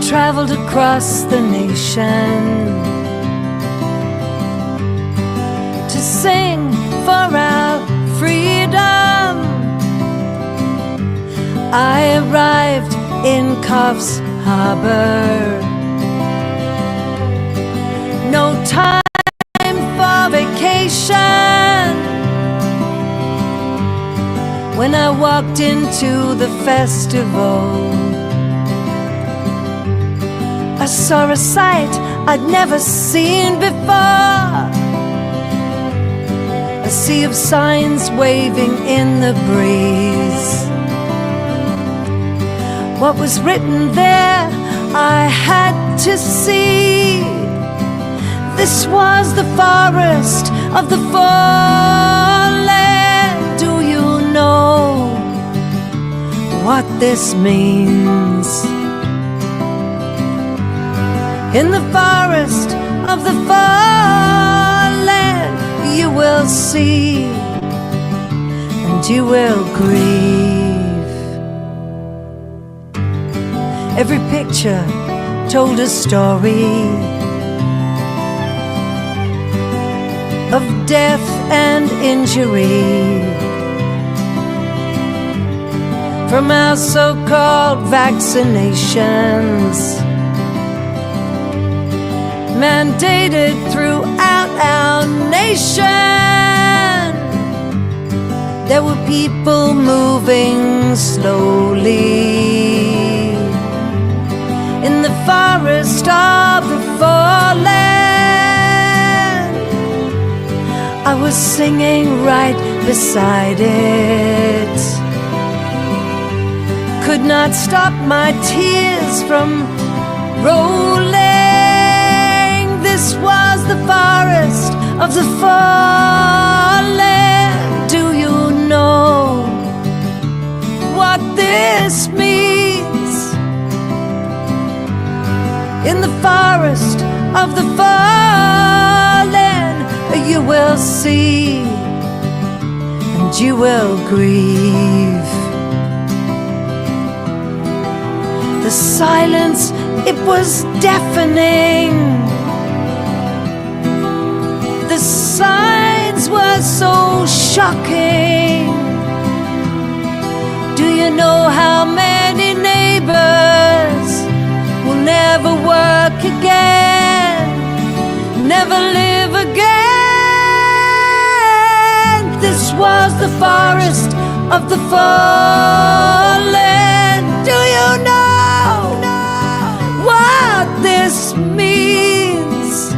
traveled across the nation to sing for our freedom. I arrived in Coffs Harbour. No time for vacation. When I walked into the festival, I saw a sight I'd never seen before. A sea of signs waving in the breeze. What was written there, I had to see. This was the forest of the fallen. Do you know what this means? In the forest of the fallen, you will see and you will grieve. Every picture told a story of death and injury. From our so-called vaccinations, mandated throughout our nation, there were people moving slowly in the forest of the fallen. I was singing right beside it, could not stop my tears from rolling. This was the forest of the fallen. Do you know what this means? In the forest of the fallen, you will see and you will grieve. The silence, it was deafening. The signs were so shocking. Do you know how many neighbors will never work again, never live again? This was the forest of the fallen. Do you know what this means?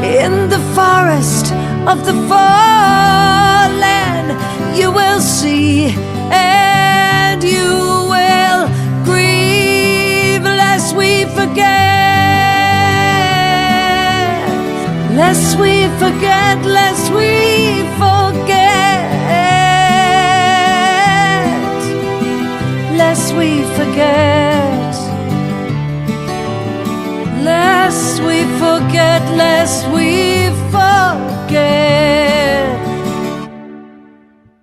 In the forest of the fallen, you will see and you will grieve, lest we forget, lest we forget, lest we forget, lest we forget, lest we forget, lest we forget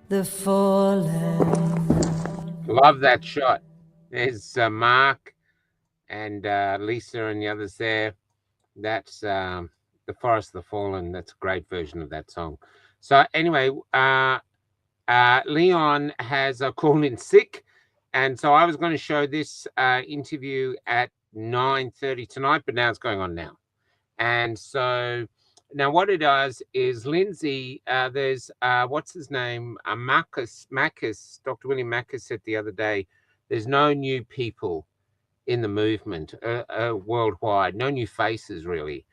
the fallen. Love that shot. There's Mark and Lisa and the others there. That's the Forest of the Fallen. That's a great version of that song. So anyway, Leon has called in sick, and so I was going to show this interview at 9:30 tonight, but now it's going on now. And so now what it does is Lindsay, there's what's his name, Marcus, Dr. William Marcus said the other day, there's no new people in the movement worldwide, no new faces really.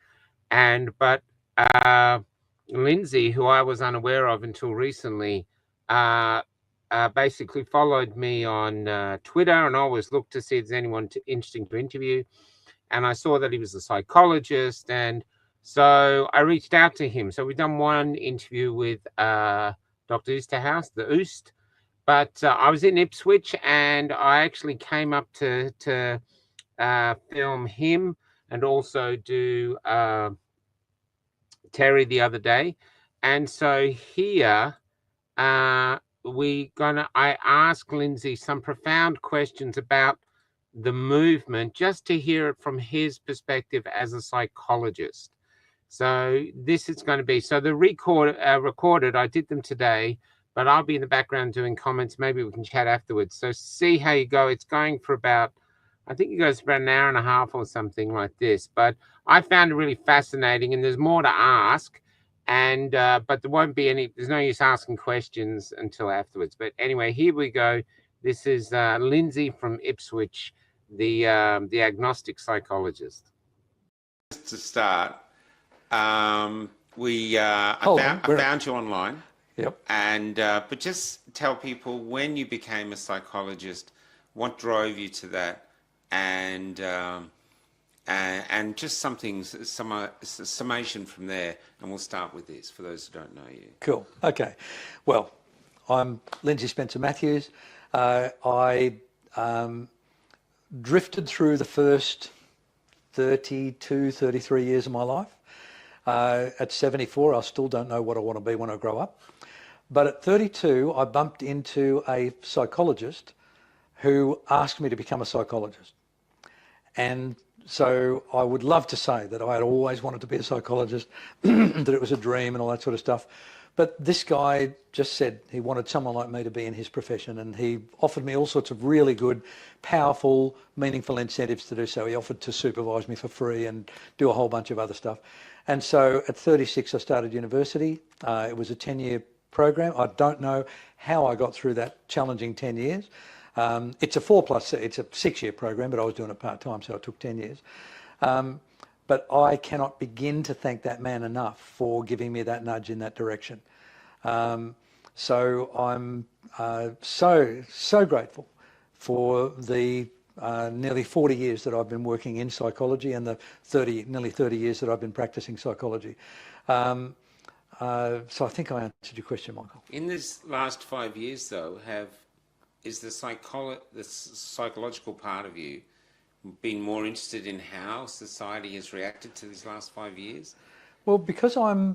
But Lindsay, who I was unaware of until recently, basically followed me on Twitter, and I always looked to see if there's anyone interesting to interview. And I saw that he was a psychologist, and so I reached out to him. So we've done one interview with Dr. Oosterhouse, the Oost, but I was in Ipswich, and I actually came up to film him and also do Terry the other day. And so here I asked Lindsay some profound questions about the movement, just to hear it from his perspective as a psychologist. So this is going to be, so the recorded, I did them today, but I'll be in the background doing comments. Maybe we can chat afterwards. So see how you go. It's going for about, I think it goes for about an hour and a half or something like this. But I found it really fascinating, and there's more to ask. And but there won't be any, there's no use asking questions until afterwards. But anyway, here we go. This is Lindsay from Ipswich, the agnostic psychologist. Just to start, I found you online. Yep. And but just tell people when you became a psychologist, what drove you to that, and just summation from there, and we'll start with this for those who don't know you. Cool. Okay. Well, I'm Lindsay Spencer Matthews. I drifted through the first 32, 33 years of my life. At 74, I still don't know what I want to be when I grow up. But at 32, I bumped into a psychologist who asked me to become a psychologist. And so I would love to say that I had always wanted to be a psychologist, that it was a dream and all that sort of stuff. But this guy just said he wanted someone like me to be in his profession, and he offered me all sorts of really good, powerful, meaningful incentives to do so. He offered to supervise me for free and do a whole bunch of other stuff. And so at 36, I started university. It was a 10-year program. I don't know how I got through that challenging 10 years. It's a 6-year program, but I was doing it part-time, so it took 10 years. But I cannot begin to thank that man enough for giving me that nudge in that direction. So I'm so grateful for the nearly 40 years that I've been working in psychology, and the nearly 30 years that I've been practicing psychology. So I think I answered your question, Michael. In this last 5 years, though, is the psychological part of you been more interested in how society has reacted to these last 5 years? Well, because I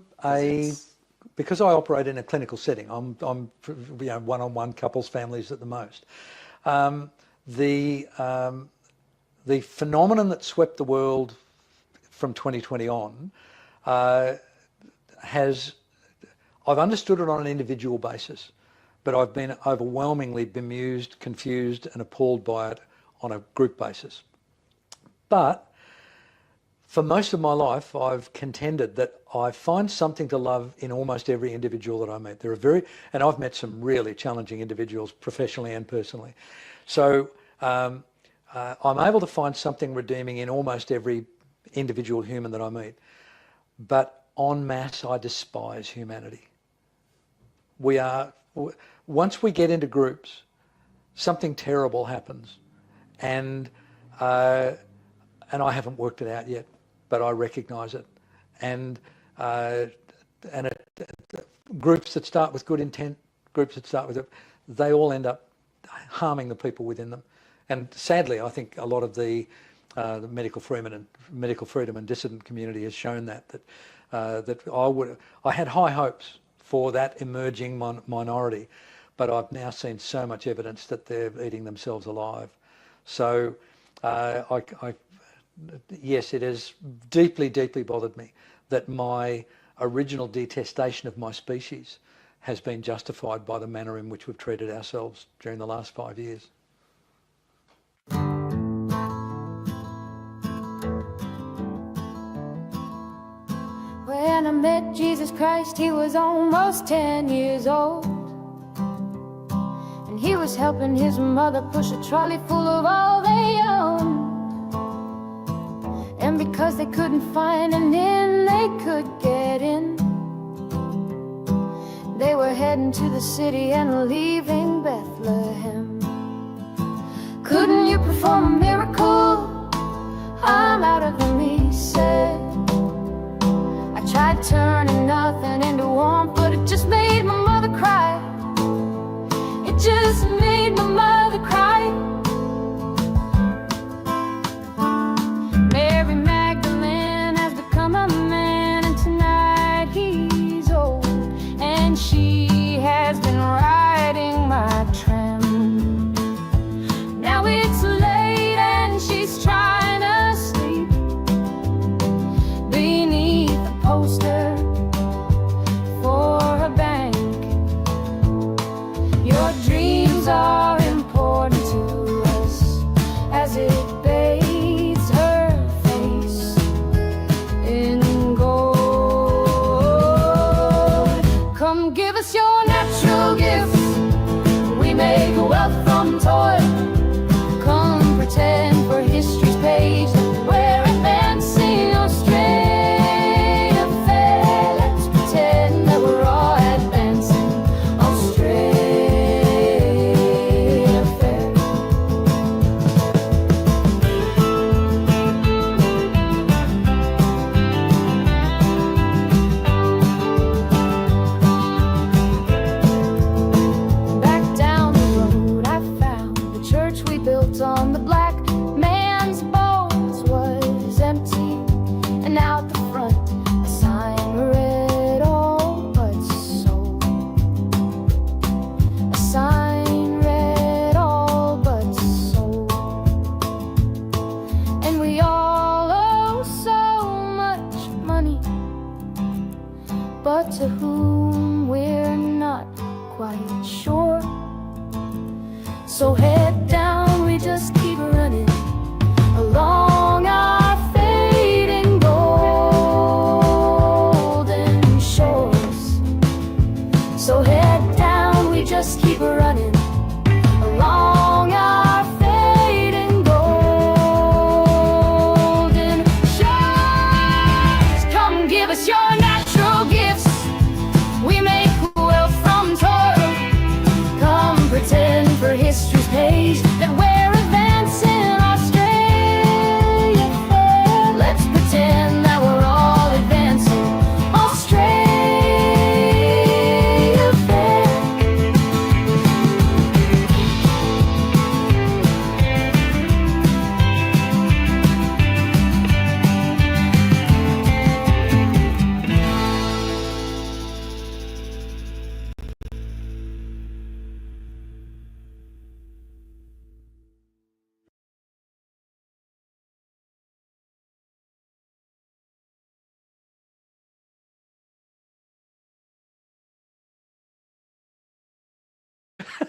operate in a clinical setting, I'm one-on-one couples, families at the most. The phenomenon that swept the world from 2020 on I've understood it on an individual basis, but I've been overwhelmingly bemused, confused, and appalled by it on a group basis. But for most of my life, I've contended that I find something to love in almost every individual that I meet. And I've met some really challenging individuals professionally and personally. So I'm able to find something redeeming in almost every individual human that I meet. But en masse, I despise humanity. Once we get into groups, something terrible happens. And I haven't worked it out yet, but I recognise it. And groups that start with good intent, groups that start with it, they all end up harming the people within them. And sadly, I think a lot of the medical freedom and dissident community has shown that I had high hopes for that emerging minority, but I've now seen so much evidence that they're eating themselves alive. So yes, it has deeply, deeply bothered me that my original detestation of my species has been justified by the manner in which we've treated ourselves during the last 5 years. When I met Jesus Christ, he was almost 10 years old, and he was helping his mother push a trolley full of all they owned. And because they couldn't find an inn they could get in, they were heading to the city and leaving Bethlehem. Couldn't you perform a miracle? I'm out of them, he said. I tried turning nothing into warmth, but it just made my mother cry. It just made my mother cry. Mary Magdalene has become a man, and tonight he's old, and she has been riding my tram. Now it's late Your dreams are important to us as it bathes her face in gold. Come give us your natural gifts. We make wealth from toil. Come pretend for history's page that we're advancing Australia fair. Let's pretend that we're all advancing Australia fair. Back down the road I found the church we built on the black man's bones was empty, and out the front a sign read all but sold. A sign read all but sold. And we all owe so much money, but to whom we're not quite sure. So head down, we just keep running along our fading golden shores. So head down, we just keep running along our fading golden shores. Come give us your natural gifts. We make wealth from toil. Come pretend for history's page that we're advancing Australia fair. Let's pretend that we're all advancing Australia fair.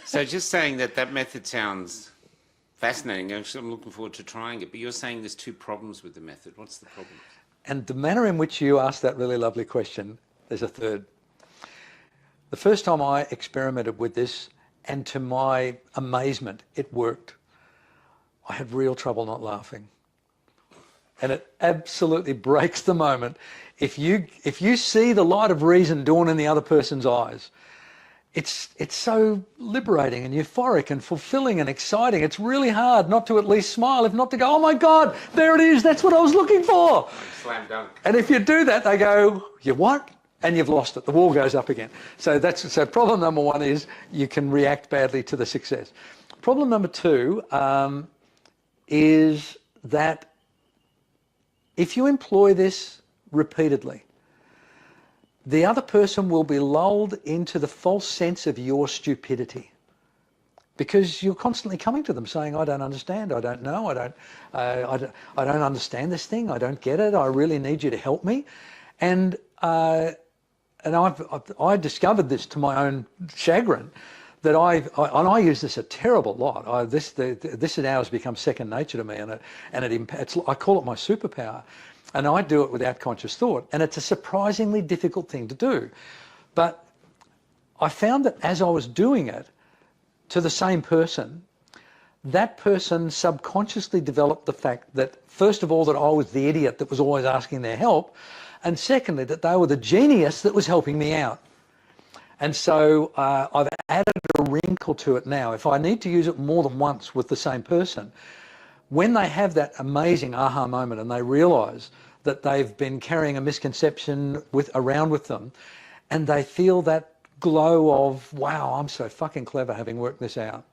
So just saying that method sounds fascinating. Actually, I'm looking forward to trying it. But you're saying there's two problems with the method. What's the problem? And the manner in which you asked that really lovely question, there's a third. The first time I experimented with this, and to my amazement, it worked. I had real trouble not laughing. And it absolutely breaks the moment. If you see the light of reason dawn in the other person's eyes, it's so liberating and euphoric and fulfilling and exciting. It's really hard not to at least smile, if not to go, oh my God, there it is, that's what I was looking for. Slam dunk. And if you do that, they go, you what? And you've lost it. The wall goes up again. So problem number one is you can react badly to the success. Problem number two is that if you employ this repeatedly, the other person will be lulled into the false sense of your stupidity, because you're constantly coming to them saying, I don't understand, I don't know, I don't understand this thing, I don't get it, I really need you to help me. And I discovered this to my own chagrin, that I use this a terrible lot. This now has become second nature to me, and it impacts. I call it my superpower, and I do it without conscious thought. And it's a surprisingly difficult thing to do, but I found that as I was doing it to the same person, that person subconsciously developed the fact that, first of all, that I was the idiot that was always asking their help, and secondly, that they were the genius that was helping me out. And so I've added a wrinkle to it now. If I need to use it more than once with the same person, when they have that amazing aha moment and they realise that they've been carrying a misconception around with them, and they feel that glow of, wow, I'm so fucking clever having worked this out.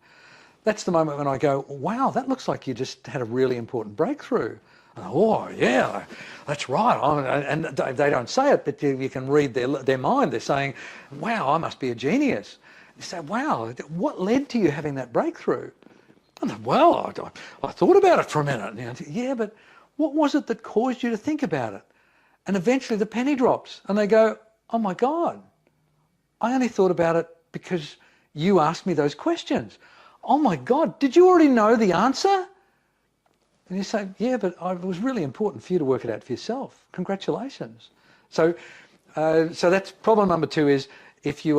That's the moment when I go, wow, that looks like you just had a really important breakthrough. Oh, yeah, that's right. And they don't say it, but you can read their mind. They're saying, wow, I must be a genius. You say, wow, what led to you having that breakthrough? And well, I thought about it for a minute. And yeah, but what was it that caused you to think about it? And eventually the penny drops and they go, oh my God, I only thought about it because you asked me those questions. Oh my God, did you already know the answer? And you say, yeah, but it was really important for you to work it out for yourself. Congratulations. So that's problem number 2 is if you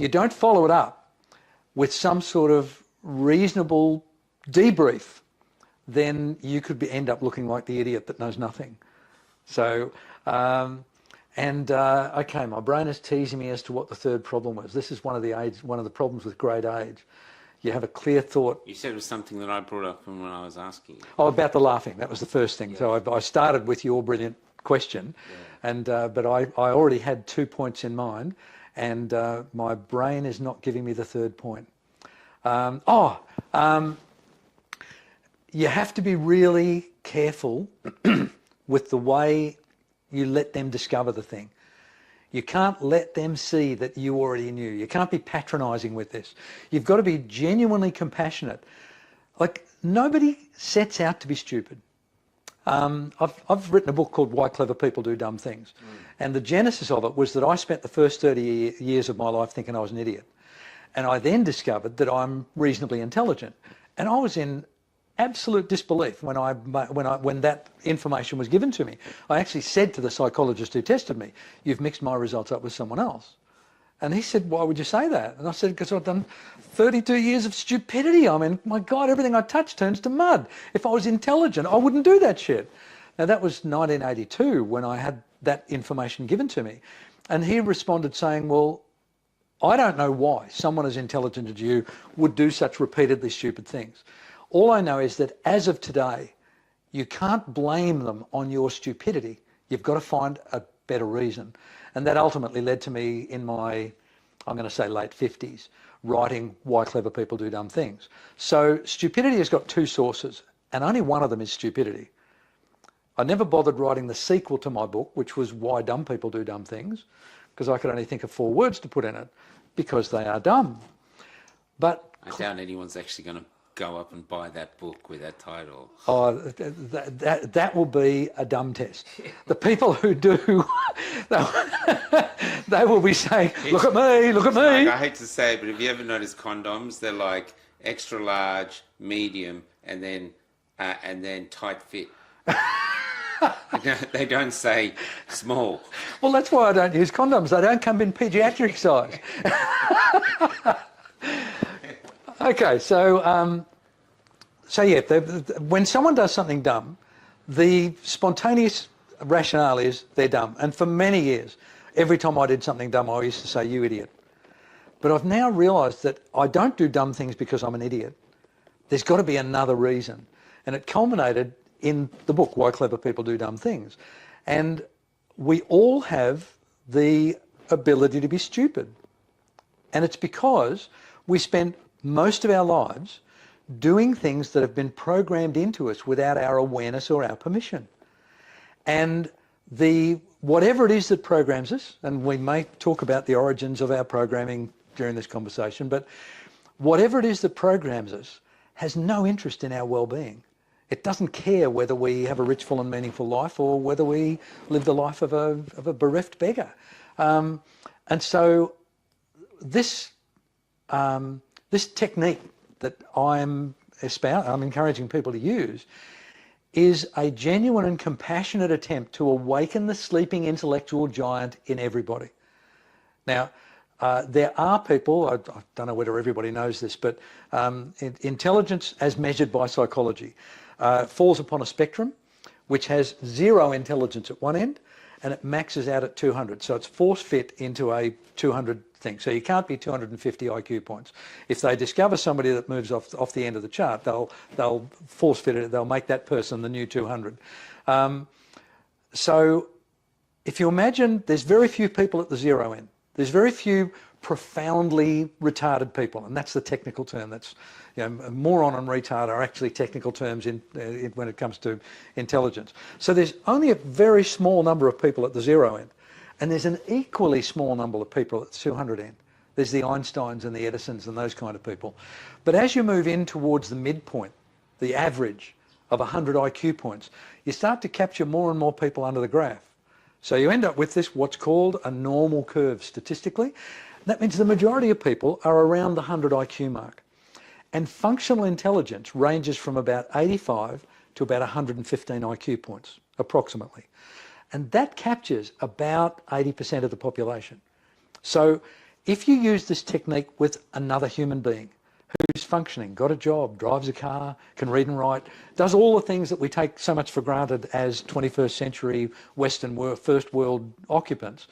don't follow it up with some sort of reasonable debrief, then you could end up looking like the idiot that knows nothing. So, okay, my brain is teasing me as to what the third problem was. This is one of the problems with great age. You have a clear thought. You said it was something that I brought up when I was asking you. Oh, about the laughing. That was the first thing. Yeah. So I started with your brilliant question, yeah. But I already had 2 points in mind, and my brain is not giving me the third point. You have to be really careful with the way you let them discover the thing. You can't let them see that you already knew. You can't be patronising with this. You've got to be genuinely compassionate. Like, nobody sets out to be stupid. I've written a book called Why Clever People Do Dumb Things. And the genesis of it was that I spent the first 30 years of my life thinking I was an idiot. And I then discovered that I'm reasonably intelligent. And I was in absolute disbelief when that information was given to me. I actually said to the psychologist who tested me, "You've mixed my results up with someone else." And he said, "Why would you say that?" And I said, "Because I've done 32 years of stupidity. I mean, my God, everything I touch turns to mud. If I was intelligent, I wouldn't do that shit." Now, that was 1982 when I had that information given to me. And he responded saying, "Well, I don't know why someone as intelligent as you would do such repeatedly stupid things. All I know is that as of today, you can't blame them on your stupidity. You've got to find a better reason." And that ultimately led to me in my, I'm going to say late 50s, writing Why Clever People Do Dumb Things. So stupidity has got 2 sources, and only one of them is stupidity. I never bothered writing the sequel to my book, which was Why Dumb People Do Dumb Things, because I could only think of 4 words to put in it, because they are dumb. But I doubt anyone's actually going to go up and buy that book with that title. Oh, that will be a dumb test. The people who do, they will be saying, "Look at me, look at me." Like, I hate to say it, but have you ever noticed condoms? They're like extra large, medium, and then tight fit. They don't say small. Well, that's why I don't use condoms. They don't come in pediatric size. Okay, so yeah, when someone does something dumb, the spontaneous rationale is they're dumb. And for many years, every time I did something dumb, I used to say, "You idiot." But I've now realised that I don't do dumb things because I'm an idiot. There's got to be another reason. And it culminated in the book, Why Clever People Do Dumb Things. And we all have the ability to be stupid. And it's because we spent most of our lives doing things that have been programmed into us without our awareness or our permission. And whatever it is that programs us, and we may talk about the origins of our programming during this conversation, but whatever it is that programs us has no interest in our well-being. It doesn't care whether we have a rich, full and meaningful life or whether we live the life of a bereft beggar. And so this technique that I'm encouraging people to use is a genuine and compassionate attempt to awaken the sleeping intellectual giant in everybody. Now, there are people, I don't know whether everybody knows this, but intelligence as measured by psychology falls upon a spectrum which has 0 intelligence at one end and it maxes out at 200. So it's force fit into a 200 thing. So you can't be 250 IQ points. If they discover somebody that moves off the end of the chart, they'll force fit it. They'll make that person the new 200. So if you imagine, there's very few people at the 0 end. There's very few profoundly retarded people, and that's the technical term. That's, moron and retard are actually technical terms when it comes to intelligence. So there's only a very small number of people at the 0 end, and there's an equally small number of people at the 200 end. There's the Einsteins and the Edisons and those kind of people. But as you move in towards the midpoint, the average of 100 IQ points, you start to capture more and more people under the graph. So you end up with what's called a normal curve statistically. That means the majority of people are around the 100 IQ mark. And functional intelligence ranges from about 85 to about 115 IQ points, approximately. And that captures about 80% of the population. So if you use this technique with another human being who's functioning, got a job, drives a car, can read and write, does all the things that we take so much for granted as 21st century Western world, first world occupants,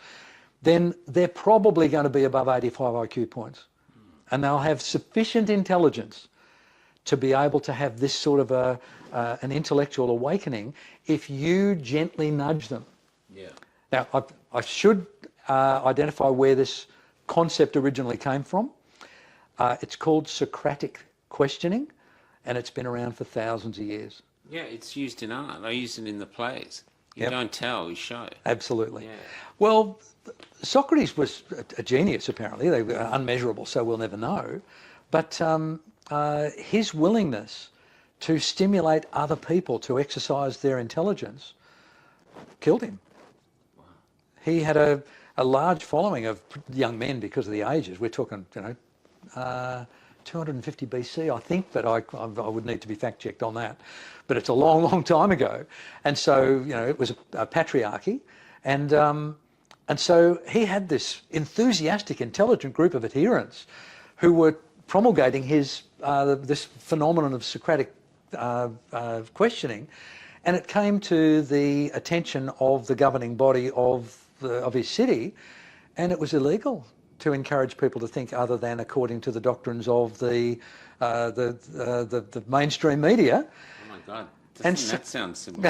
then they're probably going to be above 85 IQ points. And they'll have sufficient intelligence to be able to have this sort of an intellectual awakening if you gently nudge them. Yeah. Now, I should identify where this concept originally came from. It's called Socratic questioning, and it's been around for thousands of years. Yeah, it's used in art. I use it in the plays. You Yep. don't tell, you show. Absolutely. Yeah. Well, Socrates was a genius, apparently. They were unmeasurable, so we'll never know. But his willingness to stimulate other people to exercise their intelligence killed him. Wow. He had a large following of young men because of the ages. We're talking, 250 BC, I think, but I would need to be fact-checked on that. But it's a long, long time ago. And so, it was a patriarchy. And so he had this enthusiastic, intelligent group of adherents who were promulgating his this phenomenon of Socratic questioning, and it came to the attention of the governing body of his city, and it was illegal to encourage people to think other than according to the doctrines of the mainstream media. Oh my God. And Doesn't that sound similar?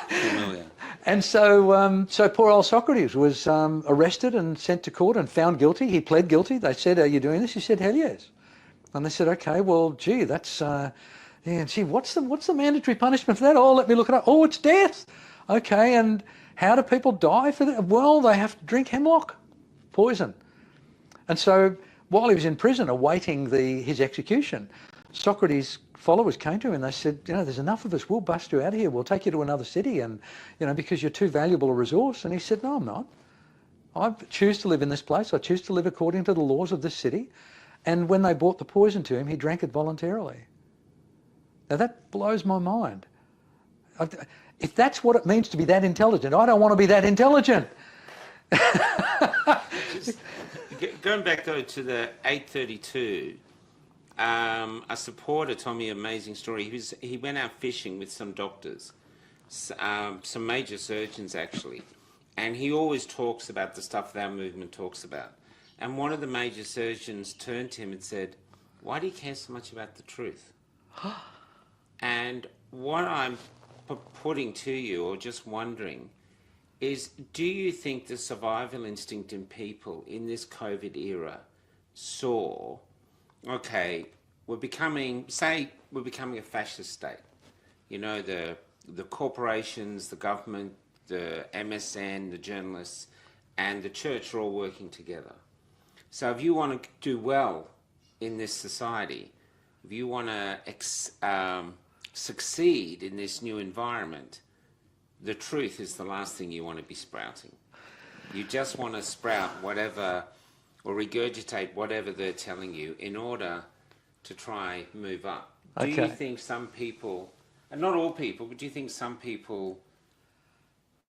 Familiar. And so, so poor old Socrates was arrested and sent to court and found guilty. He pled guilty. They said, "Are you doing this?" He said, "Hell yes." And they said, "Okay, well, gee, that's gee, what's the mandatory punishment for that?" "Oh, let me look it up." "Oh, it's death." "Okay, and how do people die for that?" "Well, they have to drink hemlock, poison." And so, while he was in prison awaiting his execution, Socrates' followers came to him and they said, "There's enough of us. We'll bust you out of here. We'll take you to another city, and because you're too valuable a resource." And he said, "No, I'm not. I choose to live in this place. I choose to live according to the laws of this city." And when they brought the poison to him, he drank it voluntarily. Now that blows my mind. If that's what it means to be that intelligent, I don't want to be that intelligent. Going back though to the 832, a supporter told me an amazing story. He went out fishing with some doctors, some major surgeons actually, and he always talks about the stuff that our movement talks about. And one of the major surgeons turned to him and said, "Why do you care so much about the truth?" And what I'm putting to you, or just wondering, is do you think the survival instinct in people in this COVID era saw, okay, we're becoming a fascist state. The corporations, the government, the MSN, the journalists, and the church are all working together. So if you want to do well in this society, if you want to succeed in this new environment, the truth is the last thing you want to be sprouting. You just want to sprout whatever, or regurgitate whatever they're telling you in order to try move up. Do you think some people, and not all people, but do you think some people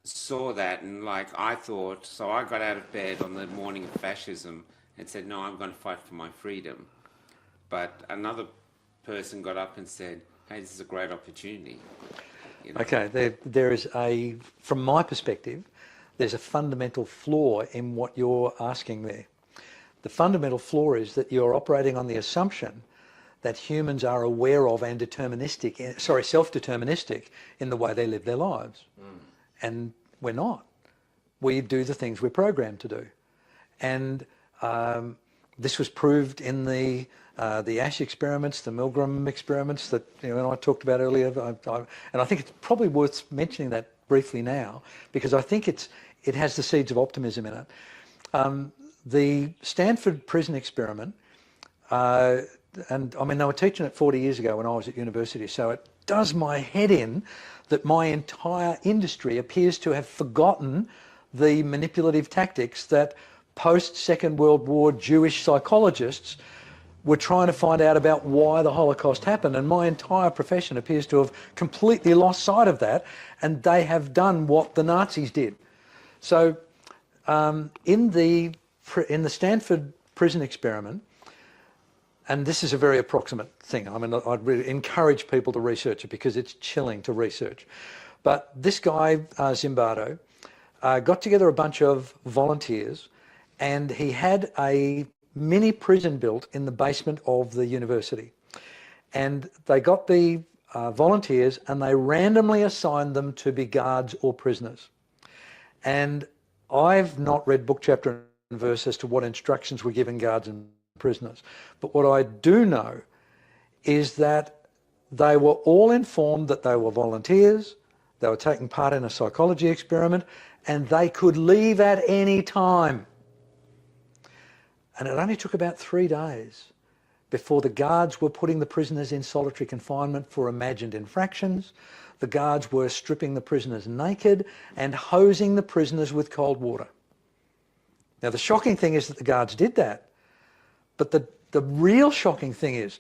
saw that and like I thought, so I got out of bed on the morning of fascism and said, "No, I'm going to fight for my freedom." But another person got up and said, "Hey, this is a great opportunity." Okay, there is from my perspective, there's a fundamental flaw in what you're asking there. The fundamental flaw is that you're operating on the assumption that humans are aware of and self-deterministic in the way they live their lives. And we're not. We do the things we're programmed to do. And this was proved in the Ash experiments, the Milgram experiments that I talked about earlier. And I think it's probably worth mentioning that briefly now, because I think it has the seeds of optimism in it. The Stanford prison experiment, and I mean, they were teaching it 40 years ago when I was at university, so it does my head in that my entire industry appears to have forgotten the manipulative tactics that post-Second World War Jewish psychologists were trying to find out about why the Holocaust happened, and my entire profession appears to have completely lost sight of that, and they have done what the Nazis did. So in the Stanford prison experiment, and this is a very approximate thing, I mean, I'd really encourage people to research it because it's chilling to research. But this guy, Zimbardo, got together a bunch of volunteers, and he had a mini prison built in the basement of the university. And they got the volunteers and they randomly assigned them to be guards or prisoners. And I've not read book, chapter and verse as to what instructions were given guards and prisoners. But what I do know is that they were all informed that they were volunteers, they were taking part in a psychology experiment, and they could leave at any time. And it only took about 3 days before the guards were putting the prisoners in solitary confinement for imagined infractions. The guards were stripping the prisoners naked and hosing the prisoners with cold water. Now, the shocking thing is that the guards did that. But the real shocking thing is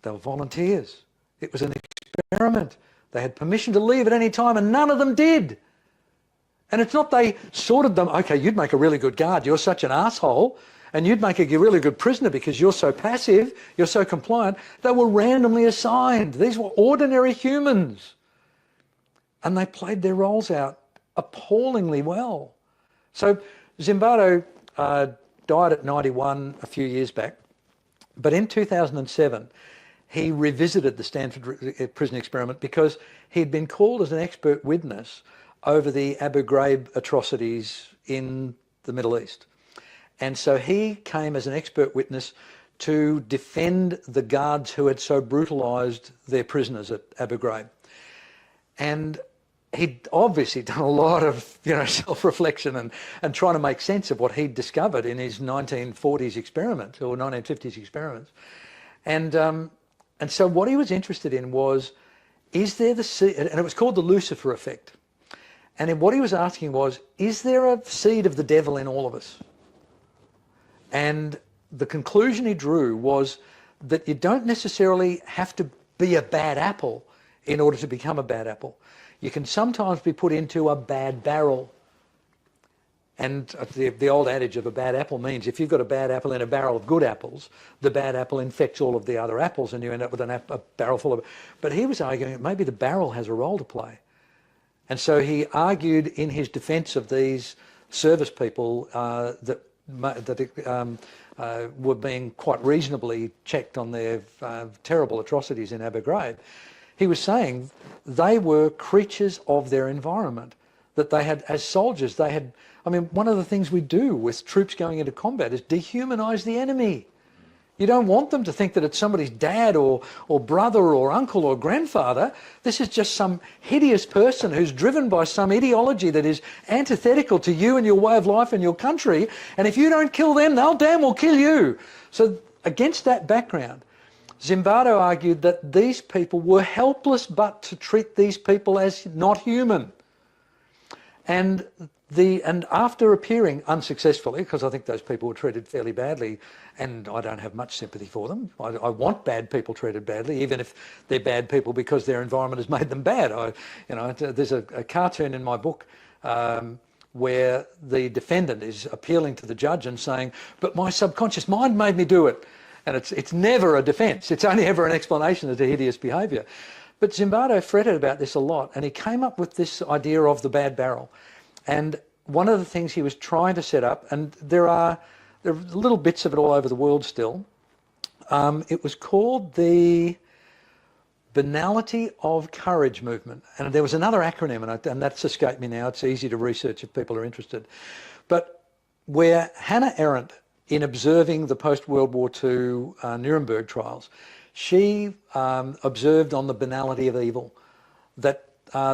they were volunteers. It was an experiment. They had permission to leave at any time, and none of them did. And it's not they sorted them, okay, you'd make a really good guard, you're such an asshole, and you'd make a really good prisoner because you're so passive, you're so compliant. They were randomly assigned. These were ordinary humans. And they played their roles out appallingly well. So Zimbardo died at 91 a few years back, but in 2007, he revisited the Stanford prison experiment because he'd been called as an expert witness over the Abu Ghraib atrocities in the Middle East. And so he came as an expert witness to defend the guards who had so brutalised their prisoners at Abu Ghraib. And he'd obviously done a lot of self-reflection and trying to make sense of what he'd discovered in his 1940s experiment or 1950s experiments. And so what he was interested in was, is there the seed, and it was called the Lucifer effect. And what he was asking was, is there a seed of the devil in all of us? And the conclusion he drew was that you don't necessarily have to be a bad apple in order to become a bad apple. You can sometimes be put into a bad barrel. And the old adage of a bad apple means if you've got a bad apple in a barrel of good apples, the bad apple infects all of the other apples and you end up with a barrel full of... But he was arguing that maybe the barrel has a role to play. And so he argued in his defence of these service people that were being quite reasonably checked on their terrible atrocities in Abu Ghraib. He was saying they were creatures of their environment, that they had, as soldiers, they had... I mean, one of the things we do with troops going into combat is dehumanise the enemy. You don't want them to think that it's somebody's dad or brother or uncle or grandfather. This is just some hideous person who's driven by some ideology that is antithetical to you and your way of life and your country. And if you don't kill them, they'll damn well kill you. So against that background, Zimbardo argued that these people were helpless but to treat these people as not human. And after appearing unsuccessfully, because I think those people were treated fairly badly, and I don't have much sympathy for them. I want bad people treated badly, even if they're bad people because their environment has made them bad. There's a cartoon in my book where the defendant is appealing to the judge and saying, "But my subconscious mind made me do it." And it's never a defence. It's only ever an explanation of the hideous behaviour. But Zimbardo fretted about this a lot, and he came up with this idea of the bad barrel. And one of the things he was trying to set up, and there are little bits of it all over the world still, it was called the Banality of Courage movement. And there was another acronym, and that's escaped me now. It's easy to research if people are interested. But where Hannah Arendt, in observing the post-World War II Nuremberg trials, she observed on the banality of evil, that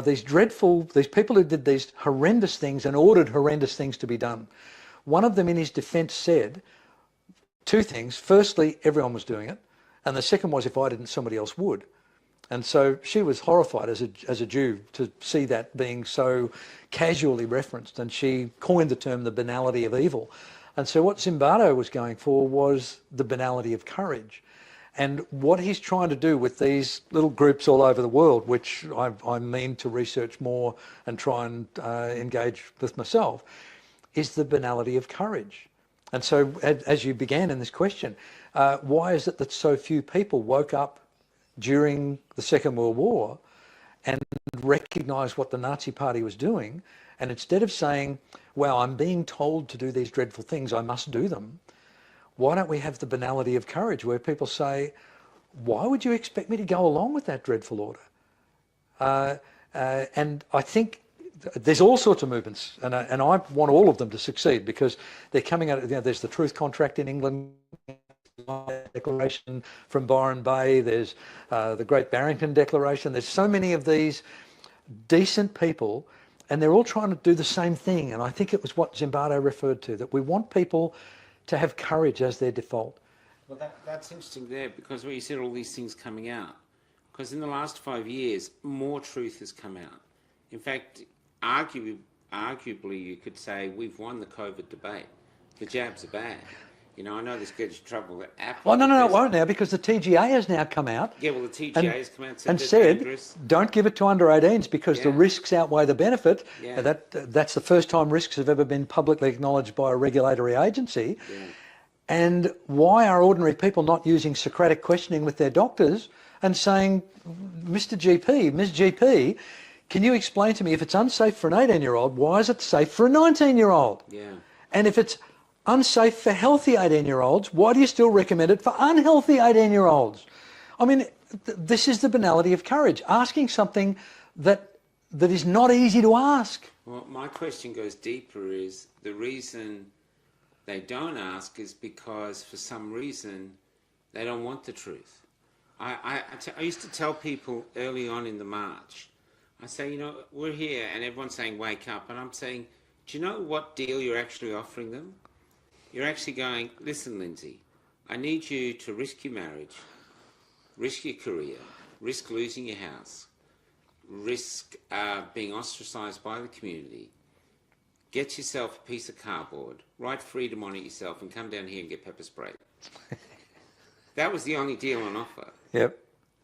these people who did these horrendous things and ordered horrendous things to be done. One of them in his defence said two things. Firstly, everyone was doing it. And the second was, if I didn't, somebody else would. And so she was horrified as a Jew to see that being so casually referenced. And she coined the term the banality of evil. And so what Zimbardo was going for was the banality of courage. And what he's trying to do with these little groups all over the world, which I mean to research more and try and engage with myself, is the banality of courage. And so as you began in this question, why is it that so few people woke up during the Second World War and recognised what the Nazi Party was doing, and instead of saying, well, I'm being told to do these dreadful things, I must do them, why don't we have the banality of courage where people say, why would you expect me to go along with that dreadful order? And I think there's all sorts of movements, and I want all of them to succeed because they're coming out, there's the Truth Contract in England, Declaration from Byron Bay, there's the Great Barrington Declaration, there's so many of these decent people, and they're all trying to do the same thing. And I think it was what Zimbardo referred to, that we want people to have courage as their default. Well, that's interesting there, because what you said, all these things coming out, because in the last 5 years, more truth has come out. In fact, arguably you could say we've won the COVID debate. The jabs are bad. You know, I know this gets you trouble. That Apple. Oh, no, it won't now, because the TGA has now come out. Yeah, well, the TGA has come out and said, dangerous. Don't give it to under 18s because the risks outweigh the benefit. Yeah. That's the first time risks have ever been publicly acknowledged by a regulatory agency. Yeah. And why are ordinary people not using Socratic questioning with their doctors and saying, Mr. GP, Ms. GP, can you explain to me, if it's unsafe for an 18-year-old, why is it safe for a 19-year-old? Yeah. And if it's unsafe for healthy 18-year-olds, why do you still recommend it for unhealthy 18-year-olds? I mean, this is the banality of courage, asking something that is not easy to ask. Well, my question goes deeper, is the reason they don't ask is because for some reason they don't want the truth. I used to tell people early on in the march, I say, you know, we're here and everyone's saying wake up, and I'm saying, do you know what deal you're actually offering them? You're actually going, listen, Lindsay, I need you to risk your marriage, risk your career, risk losing your house, risk being ostracised by the community, get yourself a piece of cardboard, write freedom on it yourself, and come down here and get pepper sprayed. That was the only deal on offer. Yep.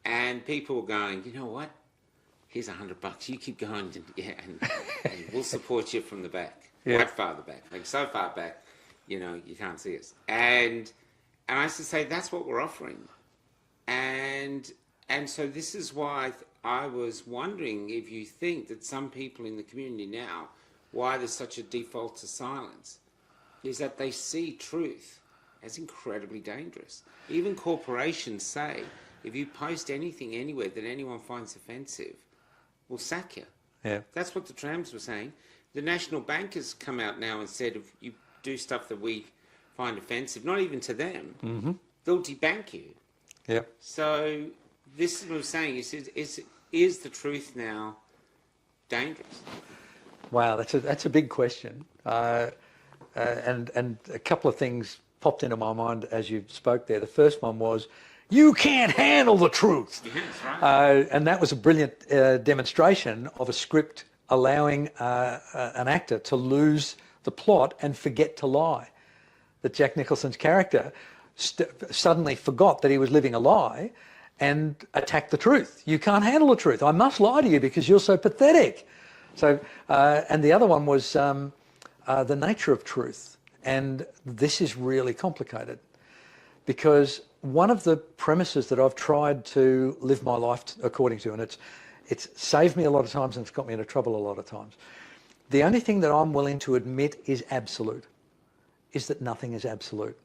And people were going, you know what? Here's $100. You keep going, and we'll support you from the back, right far the back, like so far back, you know, you can't see us. And I used to say, that's what we're offering. And so this is why I was wondering if you think that some people in the community now, why there's such a default to silence, is that they see truth as incredibly dangerous. Even corporations say, if you post anything anywhere that anyone finds offensive, we'll sack you. Yeah. That's what the trams were saying. The National Bank has come out now and said, if you do stuff that we find offensive, not even to them, they'll debank you. Yeah. So this is what I'm saying, is the truth now dangerous? Wow, that's a big question. And a couple of things popped into my mind as you spoke there. The first one was, you can't handle the truth. Yeah, that's right. And that was a brilliant demonstration of a script allowing an actor to lose the plot and forget to lie. That Jack Nicholson's character suddenly forgot that he was living a lie and attacked the truth. You can't handle the truth. I must lie to you because you're so pathetic. So, and the other one was the nature of truth. And this is really complicated because one of the premises that I've tried to live my life according to, and it's saved me a lot of times and it's got me into trouble a lot of times. The only thing that I'm willing to admit is absolute, is that nothing is absolute.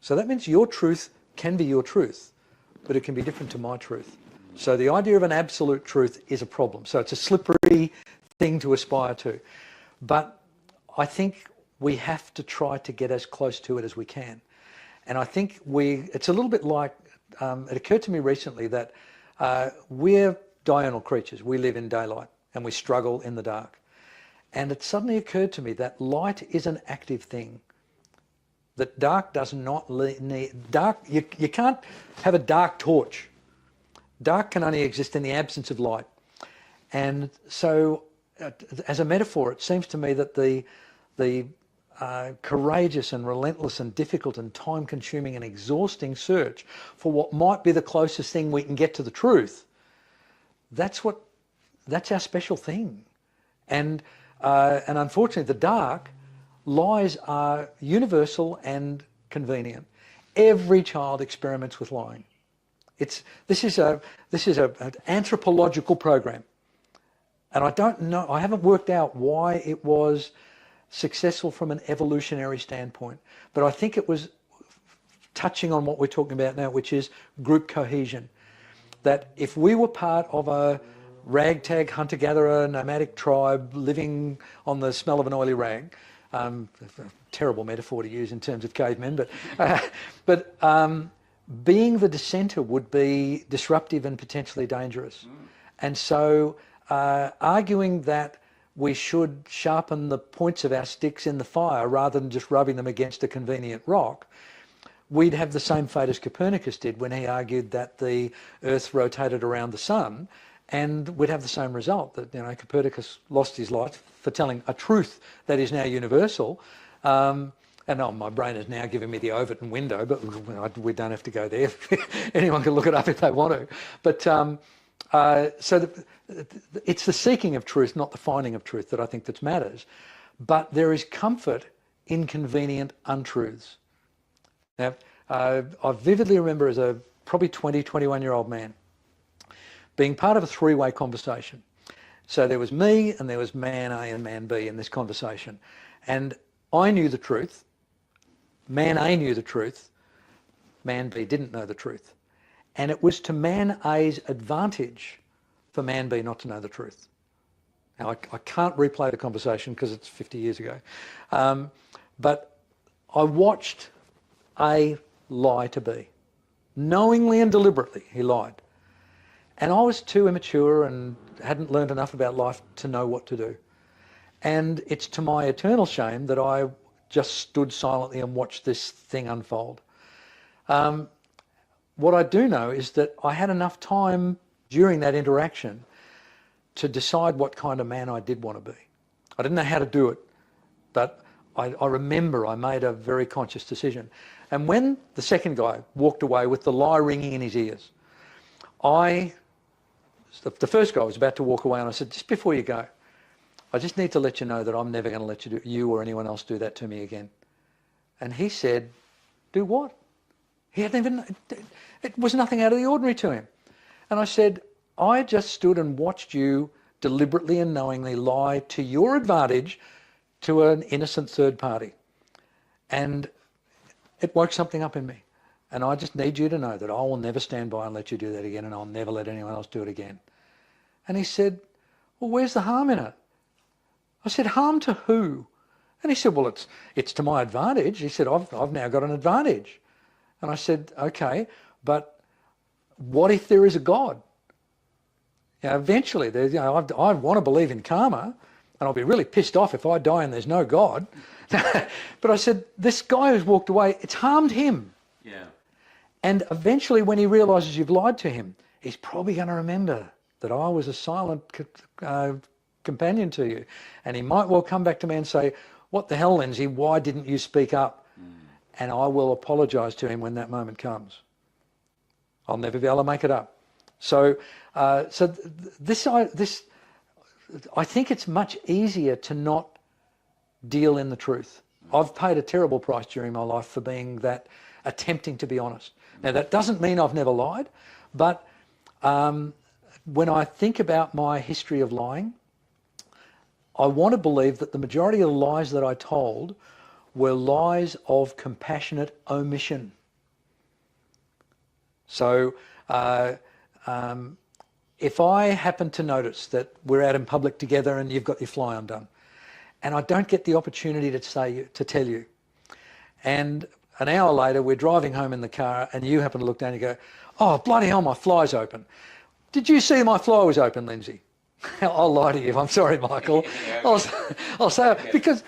So that means your truth can be your truth, but it can be different to my truth. So the idea of an absolute truth is a problem. So it's a slippery thing to aspire to. But I think we have to try to get as close to it as we can. And I think it's a little bit like, it occurred to me recently that we're diurnal creatures. We live in daylight and we struggle in the dark. And it suddenly occurred to me that light is an active thing. That dark does not need, you can't have a dark torch. Dark can only exist in the absence of light. And so as a metaphor, it seems to me that the courageous and relentless and difficult and time-consuming and exhausting search for what might be the closest thing we can get to the truth, that's our special thing. And unfortunately, the dark, lies are universal and convenient. Every child experiments with lying. This is an anthropological program, and I haven't worked out why it was successful from an evolutionary standpoint, but I think it was touching on what we're talking about now, which is group cohesion. That if we were part of a ragtag hunter-gatherer nomadic tribe living on the smell of an oily rag, terrible metaphor to use in terms of cavemen, but being the dissenter would be disruptive and potentially dangerous. And so arguing that we should sharpen the points of our sticks in the fire rather than just rubbing them against a convenient rock, we'd have the same fate as Copernicus did when he argued that the Earth rotated around the sun, and we'd have the same result, that Copernicus lost his life for telling a truth that is now universal. My brain is now giving me the Overton window, but we don't have to go there. Anyone can look it up if they want to. But it's the seeking of truth, not the finding of truth, that I think that matters. But there is comfort in convenient untruths. Now, I vividly remember as a probably 20, 21-year-old man being part of a three-way conversation. So there was me and there was man A and man B in this conversation. And I knew the truth. Man A knew the truth. Man B didn't know the truth. And it was to man A's advantage for man B not to know the truth. Now, I can't replay the conversation because it's 50 years ago. But I watched A lie to B. Knowingly and deliberately, he lied. And I was too immature and hadn't learned enough about life to know what to do. And it's to my eternal shame that I just stood silently and watched this thing unfold. What I do know is that I had enough time during that interaction to decide what kind of man I did want to be. I didn't know how to do it, but I remember I made a very conscious decision. And when the second guy walked away with the lie ringing in his ears, the first guy was about to walk away, and I said, just before you go, I just need to let you know that I'm never going to let you or anyone else do that to me again. And he said, do what? He hadn't even, it was nothing out of the ordinary to him. And I said, I just stood and watched you deliberately and knowingly lie to your advantage to an innocent third party. And it woke something up in me. And I just need you to know that I will never stand by and let you do that again, and I'll never let anyone else do it again. And he said, well, where's the harm in it? I said, harm to who? And he said, well, it's to my advantage. He said, I've now got an advantage. And I said, okay, but what if there is a God? Eventually, I want to believe in karma, and I'll be really pissed off if I die and there's no God. But I said, this guy who's walked away, it's harmed him. Yeah. And eventually, when he realises you've lied to him, he's probably going to remember that I was a silent companion to you. And he might well come back to me and say, what the hell, Lindsay, why didn't you speak up? And I will apologise to him when that moment comes. I'll never be able to make it up. So, I think it's much easier to not deal in the truth. I've paid a terrible price during my life for being that, attempting to be honest. Now, that doesn't mean I've never lied, but when I think about my history of lying, I want to believe that the majority of the lies that I told were lies of compassionate omission. So if I happen to notice that we're out in public together and you've got your fly undone, and I don't get the opportunity to tell you, and an hour later we're driving home in the car and you happen to look down and you go, oh, bloody hell, my fly's open. Did you see my fly was open, Lindsay? I'll lie to you. I'm sorry, Michael. I'll say it because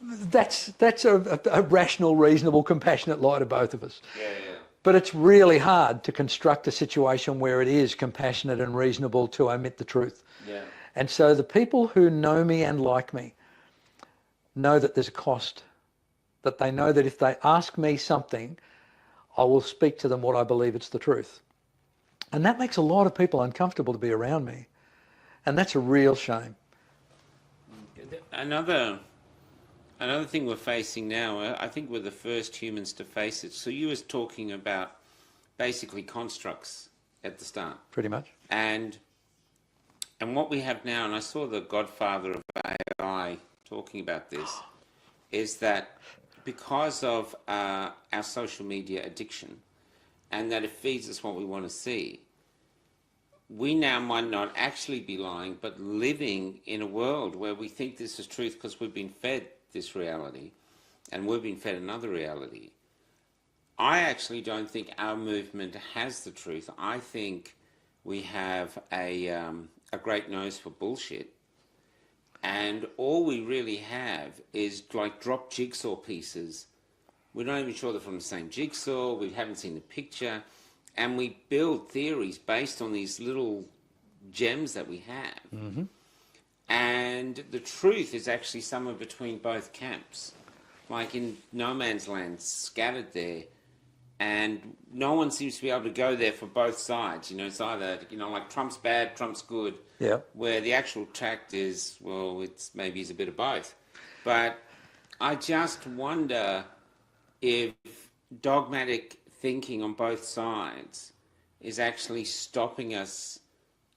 that's a rational, reasonable, compassionate lie to both of us. Yeah. But it's really hard to construct a situation where it is compassionate and reasonable to omit the truth. Yeah. And so the people who know me and like me know that there's a cost, that they know that if they ask me something, I will speak to them what I believe it's the truth. And that makes a lot of people uncomfortable to be around me. And that's a real shame. Another thing we're facing now, I think we're the first humans to face it. So you was talking about basically constructs at the start. Pretty much. And what we have now, and I saw the godfather of AI talking about this, is that because of our social media addiction, and that it feeds us what we want to see, we now might not actually be lying, but living in a world where we think this is truth because we've been fed this reality, and we've been fed another reality. I actually don't think our movement has the truth. I think we have a great nose for bullshit, and all we really have is like drop jigsaw pieces. We're not even sure they're from the same jigsaw. We haven't seen the picture, and we build theories based on these little gems that we have. Mm-hmm. And the truth is actually somewhere between both camps, like in no man's land, scattered there. And no one seems to be able to go there for both sides. You know, it's either, you know, like Trump's bad, Trump's good. Yeah. Where the actual tract is, well, it's maybe it's a bit of both. But I just wonder if dogmatic thinking on both sides is actually stopping us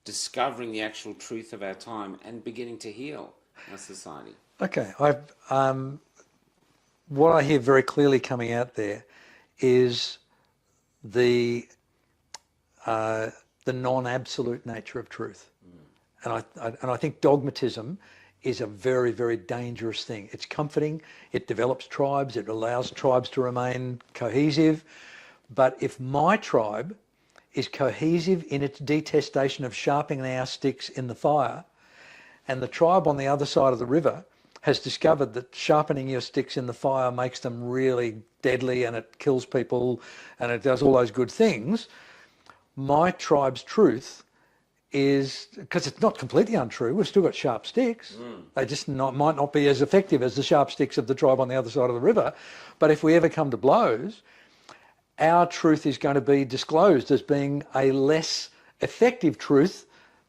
discovering the actual truth of our time and beginning to heal our society. Okay. What I hear very clearly coming out there is the non-absolute nature of truth. And I think dogmatism is a very, very dangerous thing. It's comforting, it develops tribes, it allows tribes to remain cohesive. But if my tribe is cohesive in its detestation of sharpening our sticks in the fire, and the tribe on the other side of the river has discovered that sharpening your sticks in the fire makes them really deadly and it kills people and it does all those good things, my tribe's truth is, because it's not completely untrue, we've still got sharp sticks. They just might not be as effective as the sharp sticks of the tribe on the other side of the river. But if we ever come to blows, our truth is going to be disclosed as being a less effective truth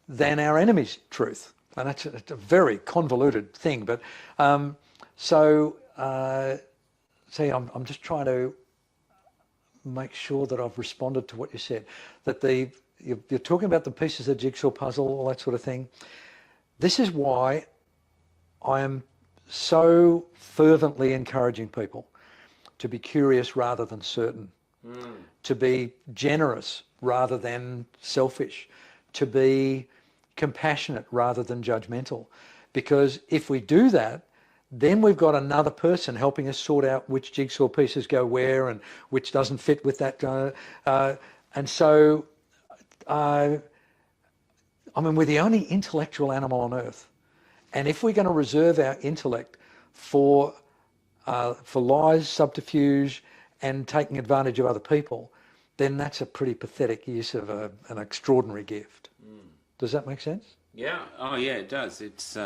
than our enemy's truth. And that's a very convoluted thing. But see, I'm just trying to make sure that I've responded to what you said. That you're talking about the pieces of the jigsaw puzzle, all that sort of thing. This is why I am so fervently encouraging people to be curious rather than certain, to be generous rather than selfish, to be compassionate rather than judgmental. Because if we do that, then we've got another person helping us sort out which jigsaw pieces go where and which doesn't fit with that. And so, I mean, we're the only intellectual animal on earth. And if we're going to reserve our intellect for lies, subterfuge, and taking advantage of other people, then that's a pretty pathetic use of an extraordinary gift. Does that make sense? Yeah. Oh, yeah, it does. It's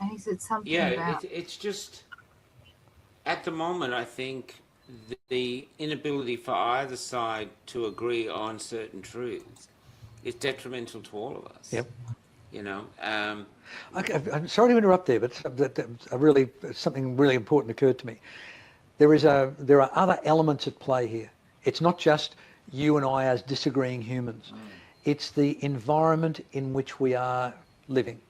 And he said something yeah. It's just at the moment, I think the inability for either side to agree on certain truths is detrimental to all of us. Yep. You know. Okay, I'm sorry to interrupt there, but something really important occurred to me. There are other elements at play here. It's not just you and I as disagreeing humans. It's the environment in which we are living.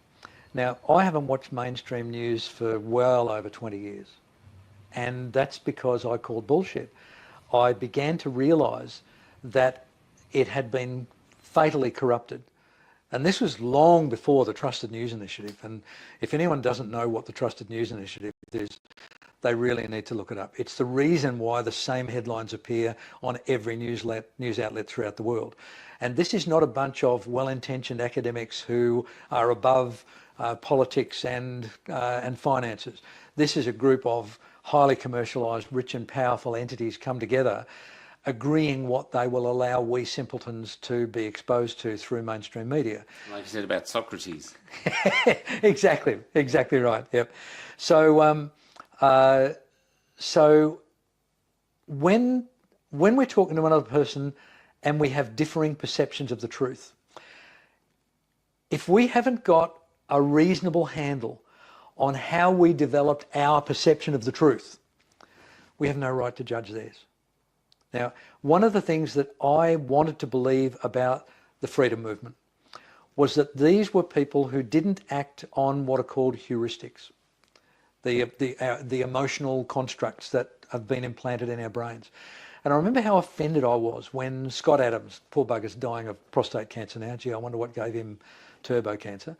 Now, I haven't watched mainstream news for well over 20 years, and that's because I called bullshit. I began to realise that it had been fatally corrupted. And this was long before the Trusted News Initiative. And if anyone doesn't know what the Trusted News Initiative is, they really need to look it up. It's the reason why the same headlines appear on every news outlet throughout the world. And this is not a bunch of well-intentioned academics who are above politics and finances. This is a group of highly commercialised, rich and powerful entities come together, agreeing what they will allow we simpletons to be exposed to through mainstream media. Like you said about Socrates. Exactly right. Yep. So So when we're talking to another person and we have differing perceptions of the truth, if we haven't got a reasonable handle on how we developed our perception of the truth, we have no right to judge theirs. Now, one of the things that I wanted to believe about the freedom movement was that these were people who didn't act on what are called heuristics, the emotional constructs that have been implanted in our brains. And I remember how offended I was when Scott Adams, poor bugger's dying of prostate cancer now. Gee, I wonder what gave him turbo cancer.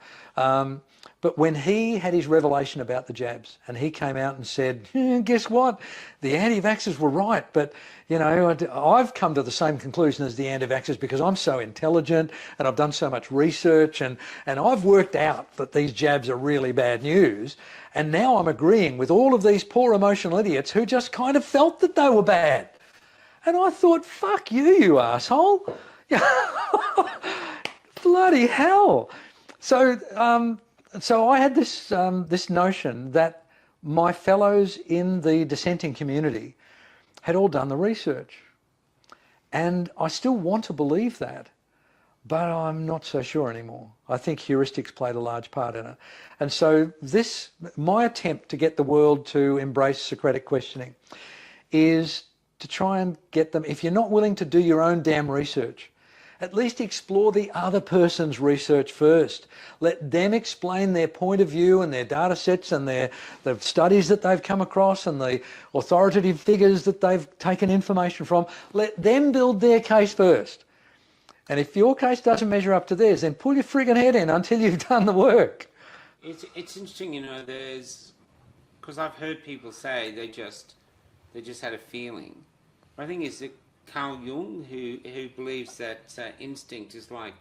But when he had his revelation about the jabs and he came out and said, guess what? The anti-vaxxers were right. But, you know, I've come to the same conclusion as the anti-vaxxers because I'm so intelligent and I've done so much research and I've worked out that these jabs are really bad news. And now I'm agreeing with all of these poor emotional idiots who just kind of felt that they were bad. And I thought, fuck you, you asshole. Bloody hell. So I had this notion that my fellows in the dissenting community had all done the research. And I still want to believe that, but I'm not so sure anymore. I think heuristics played a large part in it. And so my attempt to get the world to embrace Socratic questioning is to try and get them, if you're not willing to do your own damn research, at least explore the other person's research first. Let them explain their point of view and their data sets and the studies that they've come across and the authoritative figures that they've taken information from. Let them build their case first. And if your case doesn't measure up to theirs, then pull your friggin' head in until you've done the work. It's interesting, you know, because I've heard people say they just had a feeling. I think it's Carl Jung who believes that instinct is like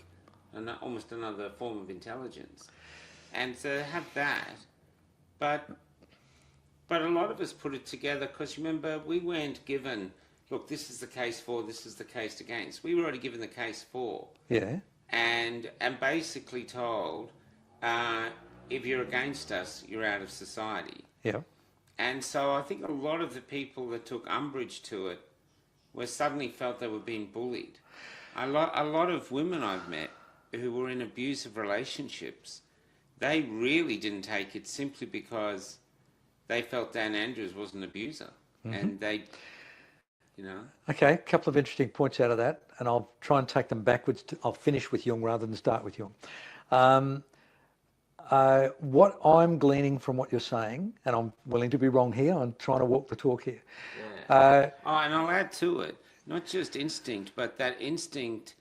almost another form of intelligence, and so they have that. But a lot of us put it together because remember we weren't given. Look, this is the case for. This is the case against. We were already given the case for. Yeah. And basically told, if you're against us, you're out of society. Yeah. And so I think a lot of the people that took umbrage to it suddenly felt they were being bullied. A lot of women I've met who were in abusive relationships, they really didn't take it simply because they felt Dan Andrews was an abuser. Mm-hmm. And they, you know. Okay, a couple of interesting points out of that, and I'll try and take them backwards. I'll finish with Jung rather than start with Jung. What I'm gleaning from what you're saying, and I'm willing to be wrong here, I'm trying to walk the talk here. Yeah. And I'll add to it, not just instinct, but that instinct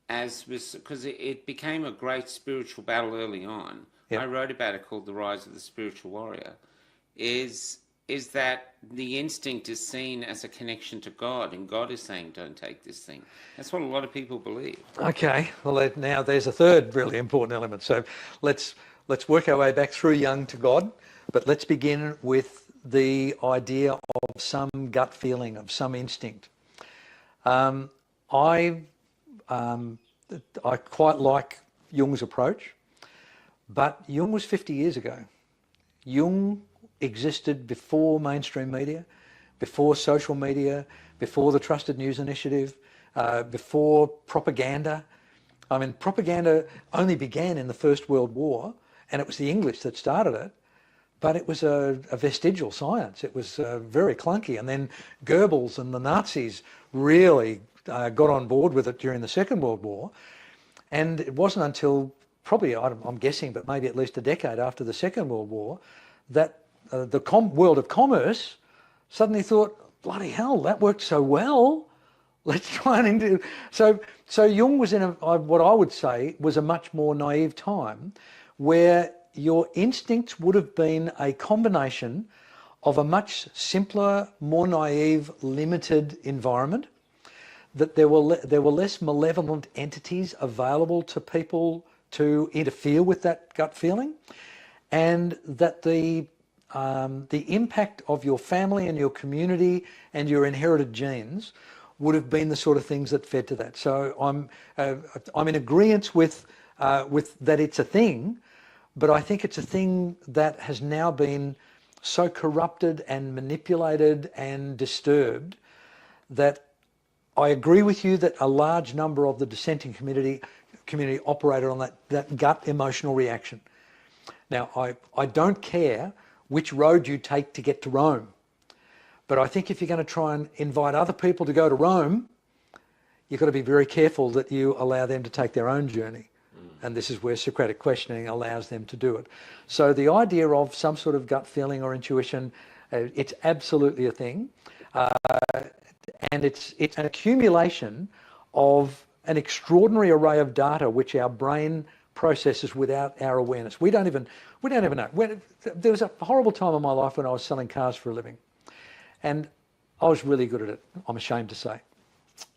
because it became a great spiritual battle early on. Yep. I wrote about it called The Rise of the Spiritual Warrior, is that the instinct is seen as a connection to God, and God is saying, don't take this thing. That's what a lot of people believe. Okay, well now there's a third really important element. So let's work our way back through Jung to God, but let's begin with the idea of some gut feeling, of some instinct. I quite like Jung's approach, but Jung was 50 years ago. Jung existed before mainstream media, before social media, before the Trusted News Initiative, before propaganda. I mean, propaganda only began in the First World War, and it was the English that started it, but it was a vestigial science. It was very clunky. And then Goebbels and the Nazis really got on board with it during the Second World War. And it wasn't until probably, I'm guessing, but maybe at least a decade after the Second World War, that the world of commerce suddenly thought, bloody hell, that worked so well. Let's try and do. So Jung was in what I would say was a much more naive time, where your instincts would have been a combination of a much simpler, more naive, limited environment, that there were less malevolent entities available to people to interfere with that gut feeling, and that the impact of your family and your community and your inherited genes would have been the sort of things that fed to that. So I'm in agreement with that it's a thing, but I think it's a thing that has now been so corrupted and manipulated and disturbed that I agree with you that a large number of the dissenting community operated on that gut emotional reaction. Now, I don't care which road you take to get to Rome, but I think if you're going to try and invite other people to go to Rome, you've got to be very careful that you allow them to take their own journey. And this is where Socratic questioning allows them to do it. So the idea of some sort of gut feeling or intuition, it's absolutely a thing. And it's an accumulation of an extraordinary array of data which our brain processes without our awareness. We don't even know. There was a horrible time in my life when I was selling cars for a living. And I was really good at it, I'm ashamed to say.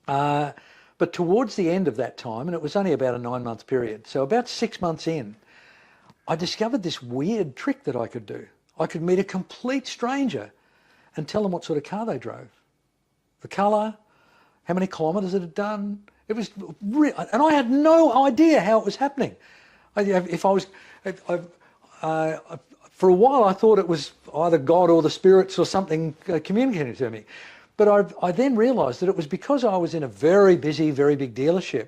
But towards the end of that time, and it was only about a 9-month period, so about 6 months in, I discovered this weird trick that I could do. I could meet a complete stranger and tell them what sort of car they drove. The colour, how many kilometres it had done. It was real, and I had no idea how it was happening. For a while I thought it was either God or the spirits or something communicating to me. But I then realised that it was because I was in a very busy, very big dealership,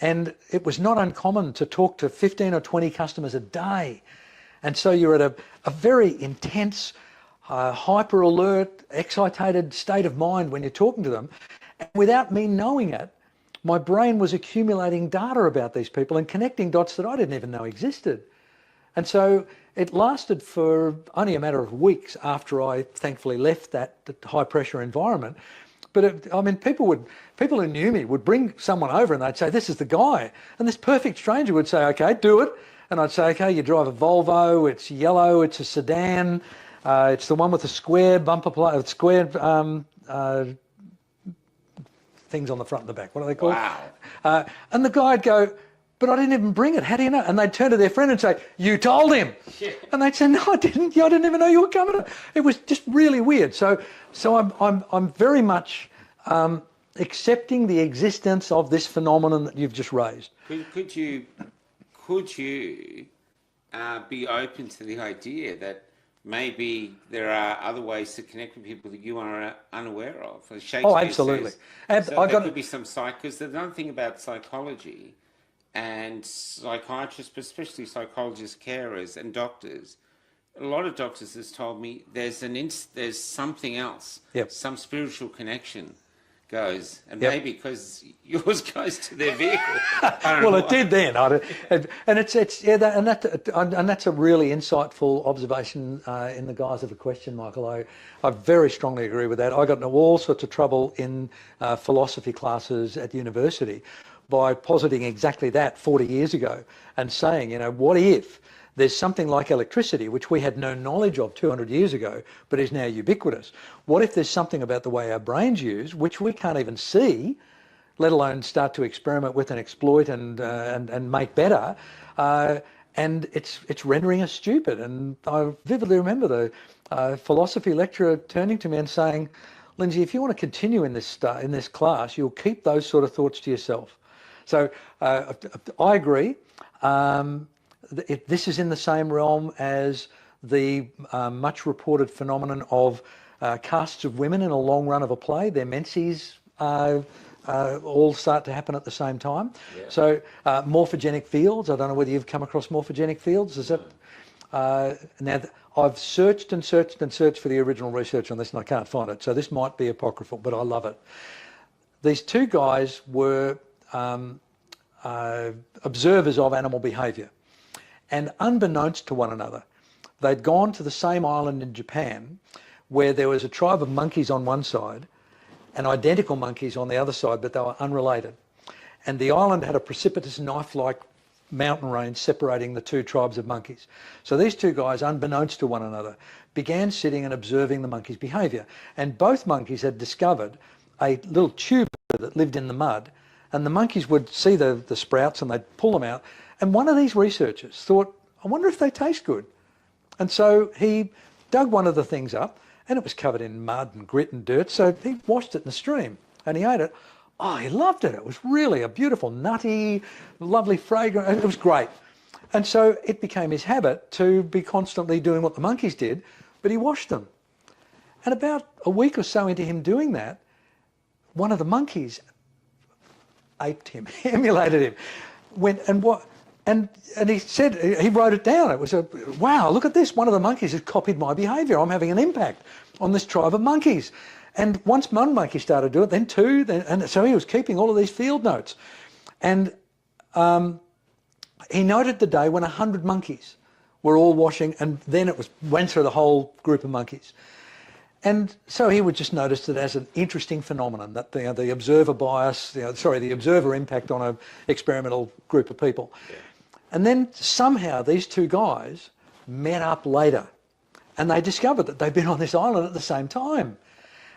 and it was not uncommon to talk to 15 or 20 customers a day. And so you're at a very intense, hyper alert, excitated state of mind when you're talking to them. And without me knowing it, my brain was accumulating data about these people and connecting dots that I didn't even know existed. And so it lasted for only a matter of weeks after I thankfully left that high pressure environment. But people who knew me would bring someone over and they'd say, "This is the guy." And this perfect stranger would say, "Okay, do it." And I'd say, "Okay, you drive a Volvo, it's yellow, it's a sedan, it's the one with the square bumper plate, square things on the front and the back. What are they called?" Wow. And the guy'd go, "But I didn't even bring it. How do you know?" And they'd turn to their friend and say, "You told him." Yeah. And they'd say, "No, I didn't. I didn't even know you were coming." It was just really weird. So I'm very much accepting the existence of this phenomenon that you've just raised. Could you be open to the idea that maybe there are other ways to connect with people that you are unaware of? As Shakespeare absolutely. Says, so there could be some because the one thing about psychology and psychiatrists, but especially psychologists, carers, and doctors. A lot of doctors has told me there's something else, some spiritual connection goes, and maybe because yours goes to their vehicle. Well, it did then, and that's a really insightful observation in the guise of a question, Michael. I very strongly agree with that. I got into all sorts of trouble in philosophy classes at university by positing exactly that 40 years ago and saying, what if there's something like electricity, which we had no knowledge of 200 years ago, but is now ubiquitous? What if there's something about the way our brains use, which we can't even see, let alone start to experiment with and exploit and make better, and it's rendering us stupid? And I vividly remember the philosophy lecturer turning to me and saying, "Lindsay, if you want to continue in this class, you'll keep those sort of thoughts to yourself." So I agree. This is in the same realm as the much reported phenomenon of casts of women in a long run of a play. Their menses all start to happen at the same time. Yeah. So morphogenic fields, I don't know whether you've come across morphogenic fields. Is that now I've searched and searched and searched for the original research on this and I can't find it. So this might be apocryphal, but I love it. These two guys were observers of animal behaviour. And unbeknownst to one another, they'd gone to the same island in Japan where there was a tribe of monkeys on one side and identical monkeys on the other side, but they were unrelated. And the island had a precipitous knife-like mountain range separating the two tribes of monkeys. So these two guys, unbeknownst to one another, began sitting and observing the monkeys' behaviour. And both monkeys had discovered a little tuber that lived in the mud, and the monkeys would see the sprouts and they'd pull them out. And one of these researchers thought, "I wonder if they taste good." And so he dug one of the things up, and it was covered in mud and grit and dirt, so he washed it in the stream and he ate it. Oh, he loved it. It was really a beautiful, nutty, lovely fragrance. It was great. And so it became his habit to be constantly doing what the monkeys did, but he washed them. And about a week or so into him doing that, one of the monkeys aped him, emulated him. And he said, he wrote it down. It was wow, look at this. One of the monkeys has copied my behaviour. I'm having an impact on this tribe of monkeys. And once one monkey started to do it, then two, and so he was keeping all of these field notes. And he noted the day when 100 monkeys were all washing, and then it went through the whole group of monkeys. And so he would just notice it as an interesting phenomenon, that the observer bias, the observer impact on an experimental group of people. Yeah. And then somehow these two guys met up later, and they discovered that they'd been on this island at the same time.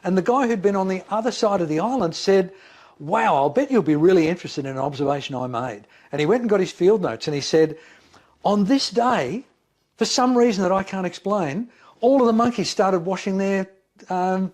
And the guy who'd been on the other side of the island said, wow, I'll bet you'll be really interested in an observation I made. And he went and got his field notes, and he said, on this day, for some reason that I can't explain, all of the monkeys started washing their yams.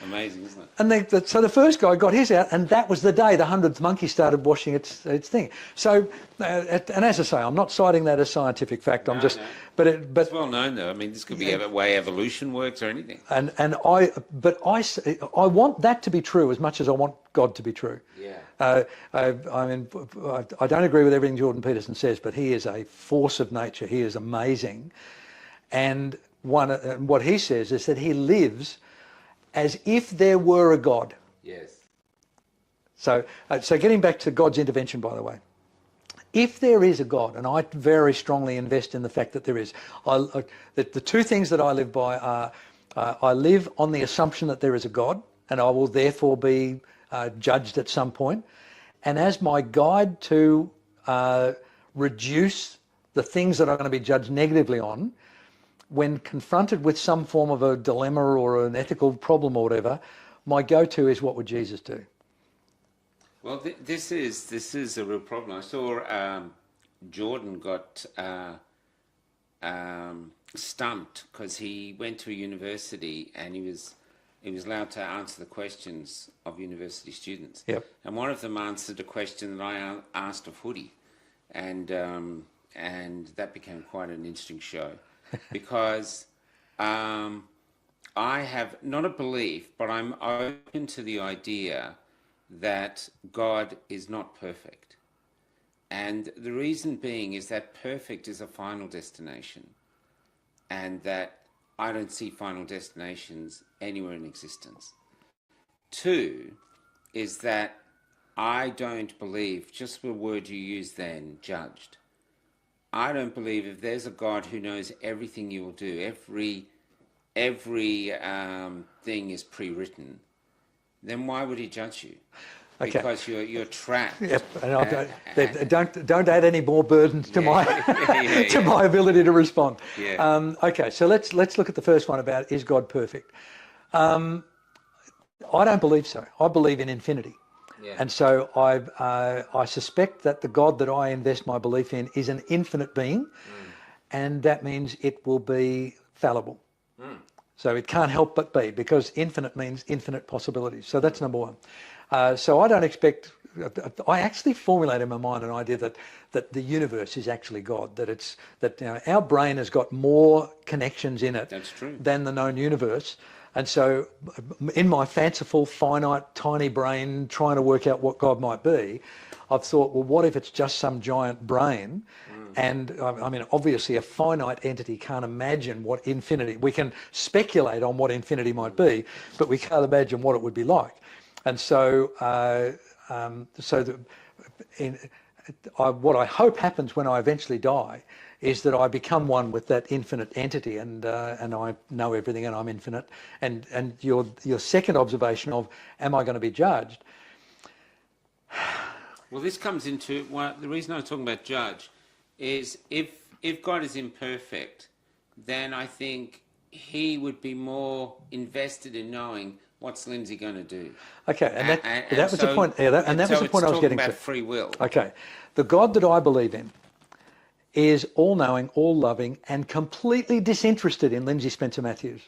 Amazing, isn't it? And so the first guy got his out, and that was the day the 100th monkey started washing its thing. So, and as I say, I'm not citing that as scientific fact. I'm just, but it's well known though. I mean, this could be a way evolution works or anything. And I want that to be true as much as I want God to be true. Yeah. I mean, I don't agree with everything Jordan Peterson says, but he is a force of nature. He is amazing, and what he says is that he lives as if there were a God. Yes. So getting back to God's intervention, by the way, if there is a God, and I very strongly invest in the fact that there is, the two things that I live by are, I live on the assumption that there is a God, and I will therefore be judged at some point. And as my guide to reduce the things that I'm going to be judged negatively on, when confronted with some form of a dilemma or an ethical problem or whatever, my go-to is, what would Jesus do? Well, this is a real problem. I saw Jordan got stumped because he went to a university and he was allowed to answer the questions of university students. Yep. And one of them answered a question that I asked of Hoodie, and that became quite an interesting show. Because I have not a belief, but I'm open to the idea that God is not perfect. And the reason being is that perfect is a final destination, and that I don't see final destinations anywhere in existence. Two is that I don't believe, just the word you used then, judged. I don't believe if there's a God who knows everything you will do, every thing is pre-written, then why would he judge you? Okay. Because you're trapped. Yep. And don't add any more burdens to to my ability to respond. Yeah. Okay, so let's look at the first one about, is God perfect? I don't believe so. I believe in infinity. Yeah. And so I suspect that the God that I invest my belief in is an infinite being, and that means it will be fallible. So it can't help but be, because infinite means infinite possibilities. So that's number one. So I don't expect, I actually formulate in my mind an idea that the universe is actually God, that our brain has got more connections in it than the known universe. And so in my fanciful, finite, tiny brain trying to work out what God might be, I've thought, well, what if it's just some giant brain? And I mean, obviously a finite entity can't imagine what infinity, we can speculate on what infinity might be, but we can't imagine what it would be like. And so, what I hope happens when I eventually die is that I become one with that infinite entity, and I know everything, and I'm infinite. And your second observation of, am I going to be judged? Well, this comes into the reason I was talking about judge is if God is imperfect, then I think he would be more invested in knowing what's Lindsay going to do. Okay, and that was the point. Yeah, and that was the point I was getting to. About free will. Okay, the God that I believe in is all-knowing, all-loving, and completely disinterested in Lindsay Spencer Matthews.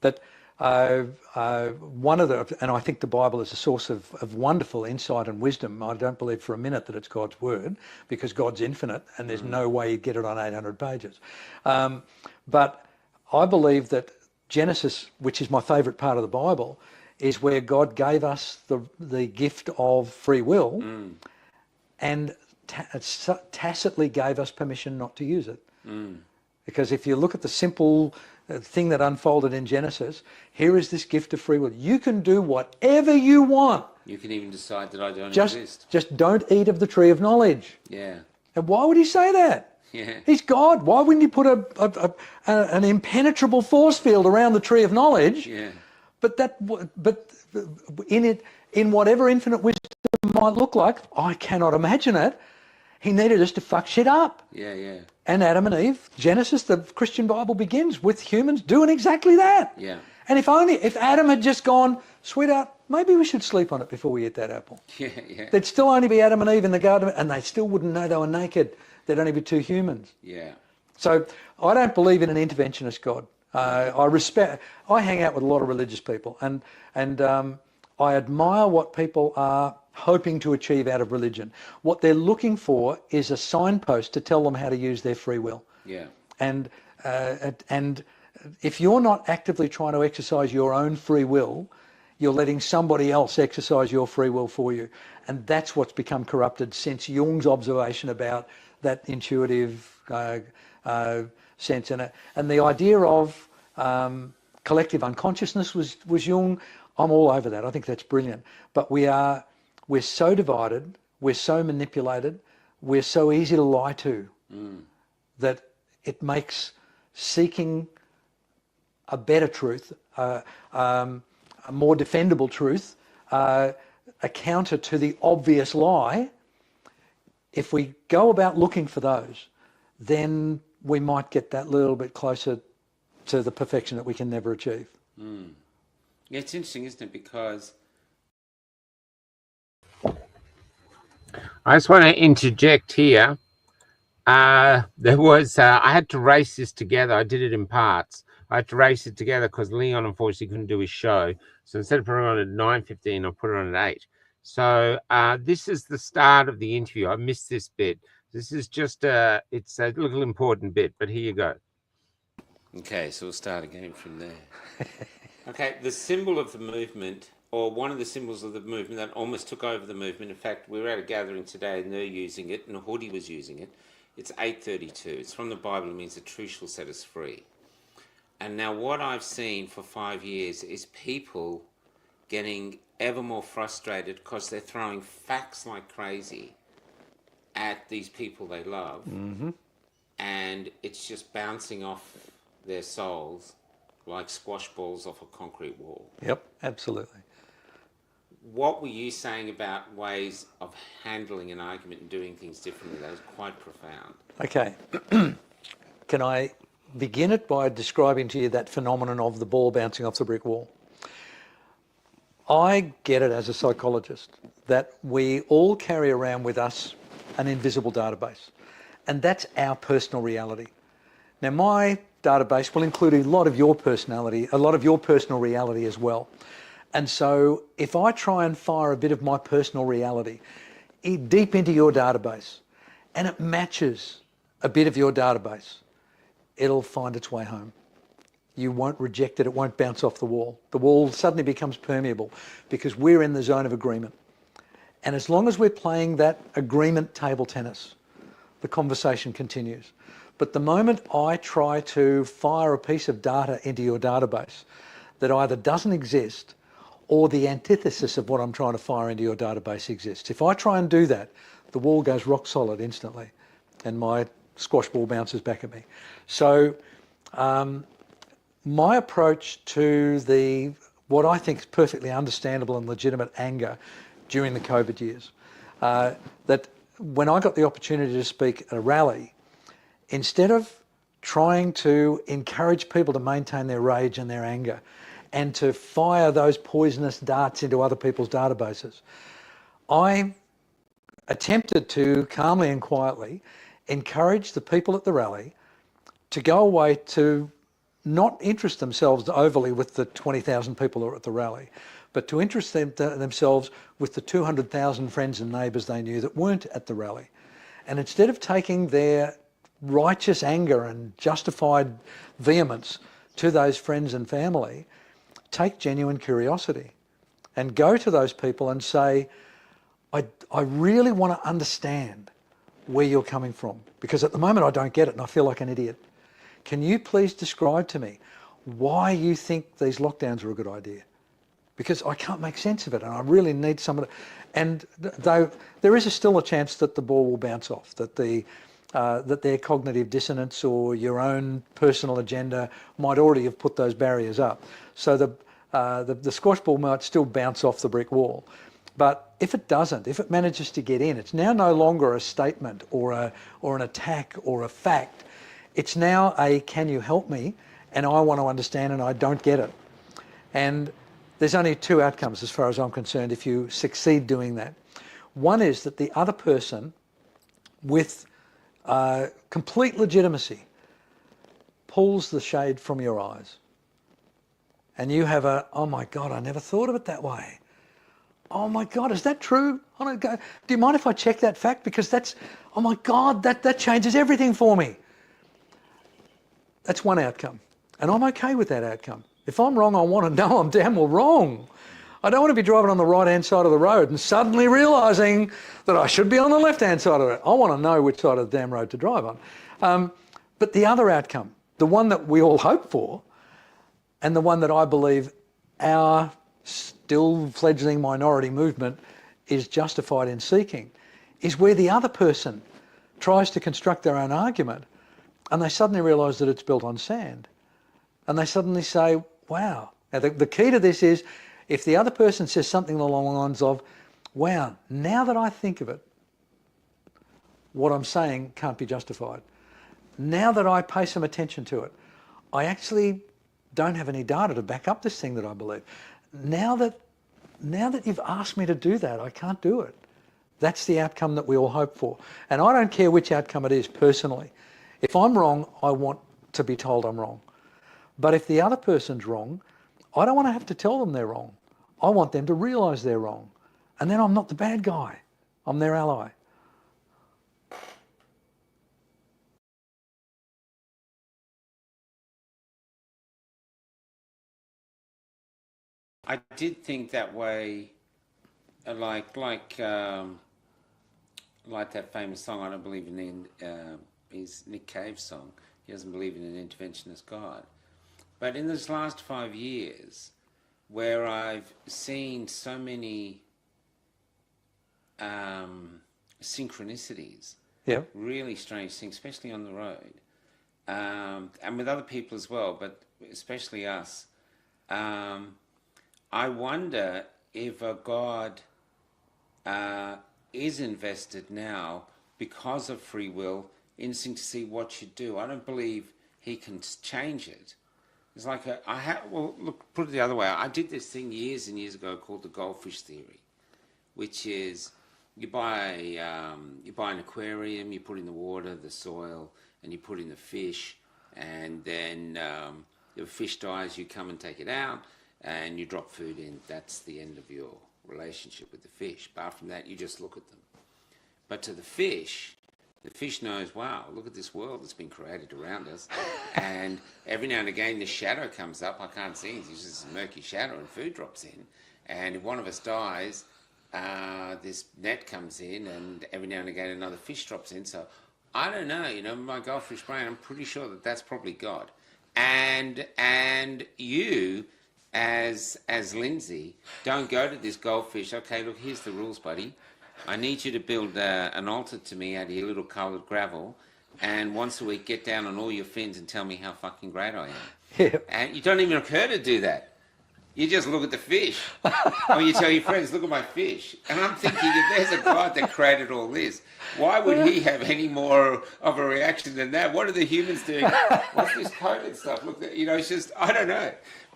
That one of the, and I think the Bible is a source of wonderful insight and wisdom. I don't believe for a minute that it's God's word, because God's infinite and there's no way you'd get it on 800 pages. But I believe that Genesis, which is my favourite part of the Bible, is where God gave us the gift of free will and tacitly gave us permission not to use it. Because if you look at the simple thing that unfolded in Genesis, here is this gift of free will. You can do whatever you want. You can even decide that I don't exist. exist. Just don't eat of the tree of knowledge. Yeah. And why would he say that? Yeah. He's God. Why wouldn't he put an impenetrable force field around the tree of knowledge? Yeah. But in whatever infinite wisdom might look like, I cannot imagine it. He needed us to fuck shit up. Yeah, yeah. And Adam and Eve, Genesis, the Christian Bible begins with humans doing exactly that. Yeah. And if Adam had just gone, sweetheart, maybe we should sleep on it before we eat that apple. Yeah, yeah. There'd still only be Adam and Eve in the garden, and they still wouldn't know they were naked. There'd only be two humans. Yeah. So I don't believe in an interventionist God. I hang out with a lot of religious people, and I admire what people are hoping to achieve out of religion. What they're looking for is a signpost to tell them how to use their free will. Yeah. And if you're not actively trying to exercise your own free will, you're letting somebody else exercise your free will for you. And that's what's become corrupted since Jung's observation about that intuitive sense. And the idea of collective unconsciousness was Jung. I'm all over that. I think that's brilliant. But we're so divided, we're so manipulated, we're so easy to lie to that it makes seeking a better truth, a more defendable truth, a counter to the obvious lie. If we go about looking for those, then we might get that little bit closer to the perfection that we can never achieve. Yeah, it's interesting, isn't it? Because I just want to interject here. I had to race this together. I did it in parts. I had to race it together because Leon unfortunately couldn't do his show. So instead of putting it on at 9:15, I put it on at 8. So this is the start of the interview. I missed this bit. This is just it's a little important bit, but here you go. okay, so we'll start again from there. Okay, the symbol of the movement, or one of the symbols of the movement that almost took over the movement. In fact, we were at a gathering today and they're using it, and Hoodie was using it. It's 832. It's from the Bible. It means the truth shall set us free. And now what I've seen for 5 years is people getting ever more frustrated because they're throwing facts like crazy at these people they love. And it's just bouncing off their souls like squash balls off a concrete wall. Yep, absolutely. What were you saying about ways of handling an argument and doing things differently? That was quite profound. Okay. Can I begin it by describing to you that phenomenon of the ball bouncing off the brick wall? I get it as a psychologist that we all carry around with us an invisible database, and that's our personal reality. Now, my database will include a lot of your personal reality as well. And so if I try and fire a bit of my personal reality deep into your database and it matches a bit of your database, it'll find its way home. You won't reject it. It won't bounce off the wall. The wall suddenly becomes permeable because we're in the zone of agreement. And as long as we're playing that agreement table tennis, the conversation continues. But the moment I try to fire a piece of data into your database that either doesn't exist or the antithesis of what I'm trying to fire into your database exists, if I try and do that, the wall goes rock solid instantly and my squash ball bounces back at me. So my approach to what I think is perfectly understandable and legitimate anger during the COVID years, that when I got the opportunity to speak at a rally, instead of trying to encourage people to maintain their rage and their anger and to fire those poisonous darts into other people's databases, I attempted to calmly and quietly encourage the people at the rally to go away to not interest themselves overly with the 20,000 people who are at the rally, but to interest themselves with the 200,000 friends and neighbours they knew that weren't at the rally. And instead of taking their righteous anger and justified vehemence to those friends and family, take genuine curiosity and go to those people and say, I really want to understand where you're coming from, because at the moment I don't get it and I feel like an idiot. Can you please describe to me why you think these lockdowns are a good idea? Because I can't make sense of it and I really need someone. And though there is still a chance that the ball will bounce off, that that their cognitive dissonance or your own personal agenda might already have put those barriers up. So the squash ball might still bounce off the brick wall. But if it doesn't, if it manages to get in, it's now no longer a statement or an attack or a fact. It's now a, can you help me? And I want to understand and I don't get it. And there's only two outcomes as far as I'm concerned if you succeed doing that. One is that the other person with complete legitimacy pulls the shade from your eyes. And you have a, oh my God, I never thought of it that way. Oh my God, is that true? Do you mind if I check that fact? Because that's, oh my God, that changes everything for me. That's one outcome. And I'm okay with that outcome. If I'm wrong, I want to know I'm damn well wrong. I don't want to be driving on the right-hand side of the road and suddenly realising that I should be on the left-hand side of it. I want to know which side of the damn road to drive on. But the other outcome, the one that we all hope for, and the one that I believe our still fledgling minority movement is justified in seeking, is where the other person tries to construct their own argument and they suddenly realise that it's built on sand. And they suddenly say, wow. Now the key to this is if the other person says something along the lines of, wow, now that I think of it, what I'm saying can't be justified. Now that I pay some attention to it, I actually don't have any data to back up this thing that I believe. Now that you've asked me to do that, I can't do it. That's the outcome that we all hope for. And I don't care which outcome it is personally. If I'm wrong, I want to be told I'm wrong. But if the other person's wrong, I don't want to have to tell them they're wrong. I want them to realise they're wrong. And then I'm not the bad guy. I'm their ally. I did think that way, like that famous song, I don't believe in is Nick Cave's song. He doesn't believe in an interventionist God. But in this last 5 years, where I've seen so many synchronicities, really strange things, especially on the road, and with other people as well, but especially us, I wonder if a God is invested now because of free will, instinct to see what you do. I don't believe he can change it. It's like look, put it the other way. I did this thing years and years ago called the goldfish theory, which is you buy an aquarium, you put in the water, the soil, and you put in the fish, and then if a fish dies, you come and take it out, and you drop food in. That's the end of your relationship with the fish. Apart from that, you just look at them. But to the fish knows, wow, look at this world that's been created around us. And every now and again, the shadow comes up. I can't see it. It's just a murky shadow and food drops in. And if one of us dies, this net comes in, and every now and again, another fish drops in. So I don't know, my goldfish brain, I'm pretty sure that that's probably God. And you, as Lindsay, don't go to this goldfish, okay, look, here's the rules, buddy. I need you to build an altar to me out of your little coloured gravel, and once a week get down on all your fins and tell me how fucking great I am. Yeah. And you don't even occur to do that. You just look at the fish. Or you tell your friends, look at my fish. And I'm thinking, if there's a God that created all this, why would he have any more of a reaction than that? What are the humans doing? What's this COVID stuff? Look, it's just, I don't know.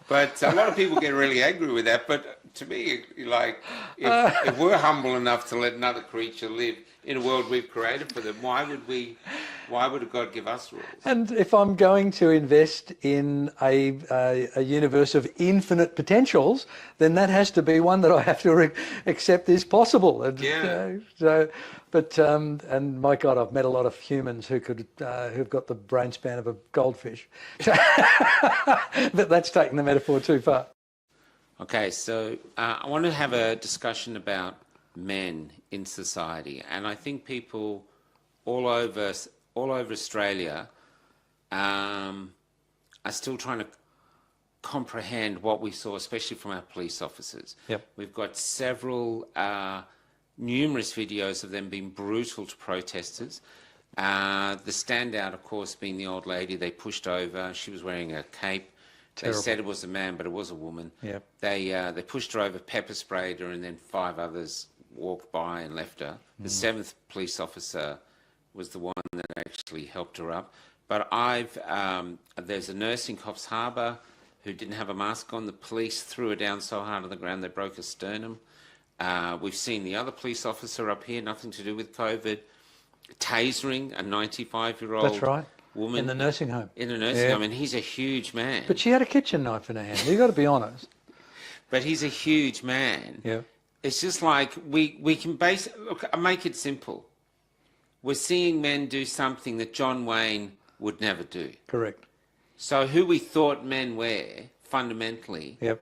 But a lot of people get really angry with that. But to me, like, if we're humble enough to let another creature live in a world we've created for them, why would God give us rules? And if I'm going to invest in a universe of infinite potentials, then that has to be one that I have to accept is possible. And, and my God, I've met a lot of humans who've got the brain span of a goldfish. But that's taking the metaphor too far. Okay, so I want to have a discussion about men in society, and I think people all over Australia are still trying to comprehend what we saw, especially from our police officers. Yep. We've got several, numerous videos of them being brutal to protesters. The standout, of course, being the old lady they pushed over. She was wearing a cape. Terrible. They said it was a man, but it was a woman. Yep. They pushed her over, pepper sprayed her, and then 5 others walked by and left her. The 7th police officer was the one that actually helped her up. But there's a nurse in Coffs Harbour who didn't have a mask on. The police threw her down so hard on the ground they broke her sternum. We've seen the other police officer up here, nothing to do with COVID, tasering a 95-year-old That's right. woman. In the nursing home. In the nursing home, and he's a huge man. But she had a kitchen knife in her hand. You've got to be honest. But he's a huge man. Yeah. It's just like we can look, I make it simple. We're seeing men do something that John Wayne would never do. Correct. So who we thought men were, fundamentally, Yep.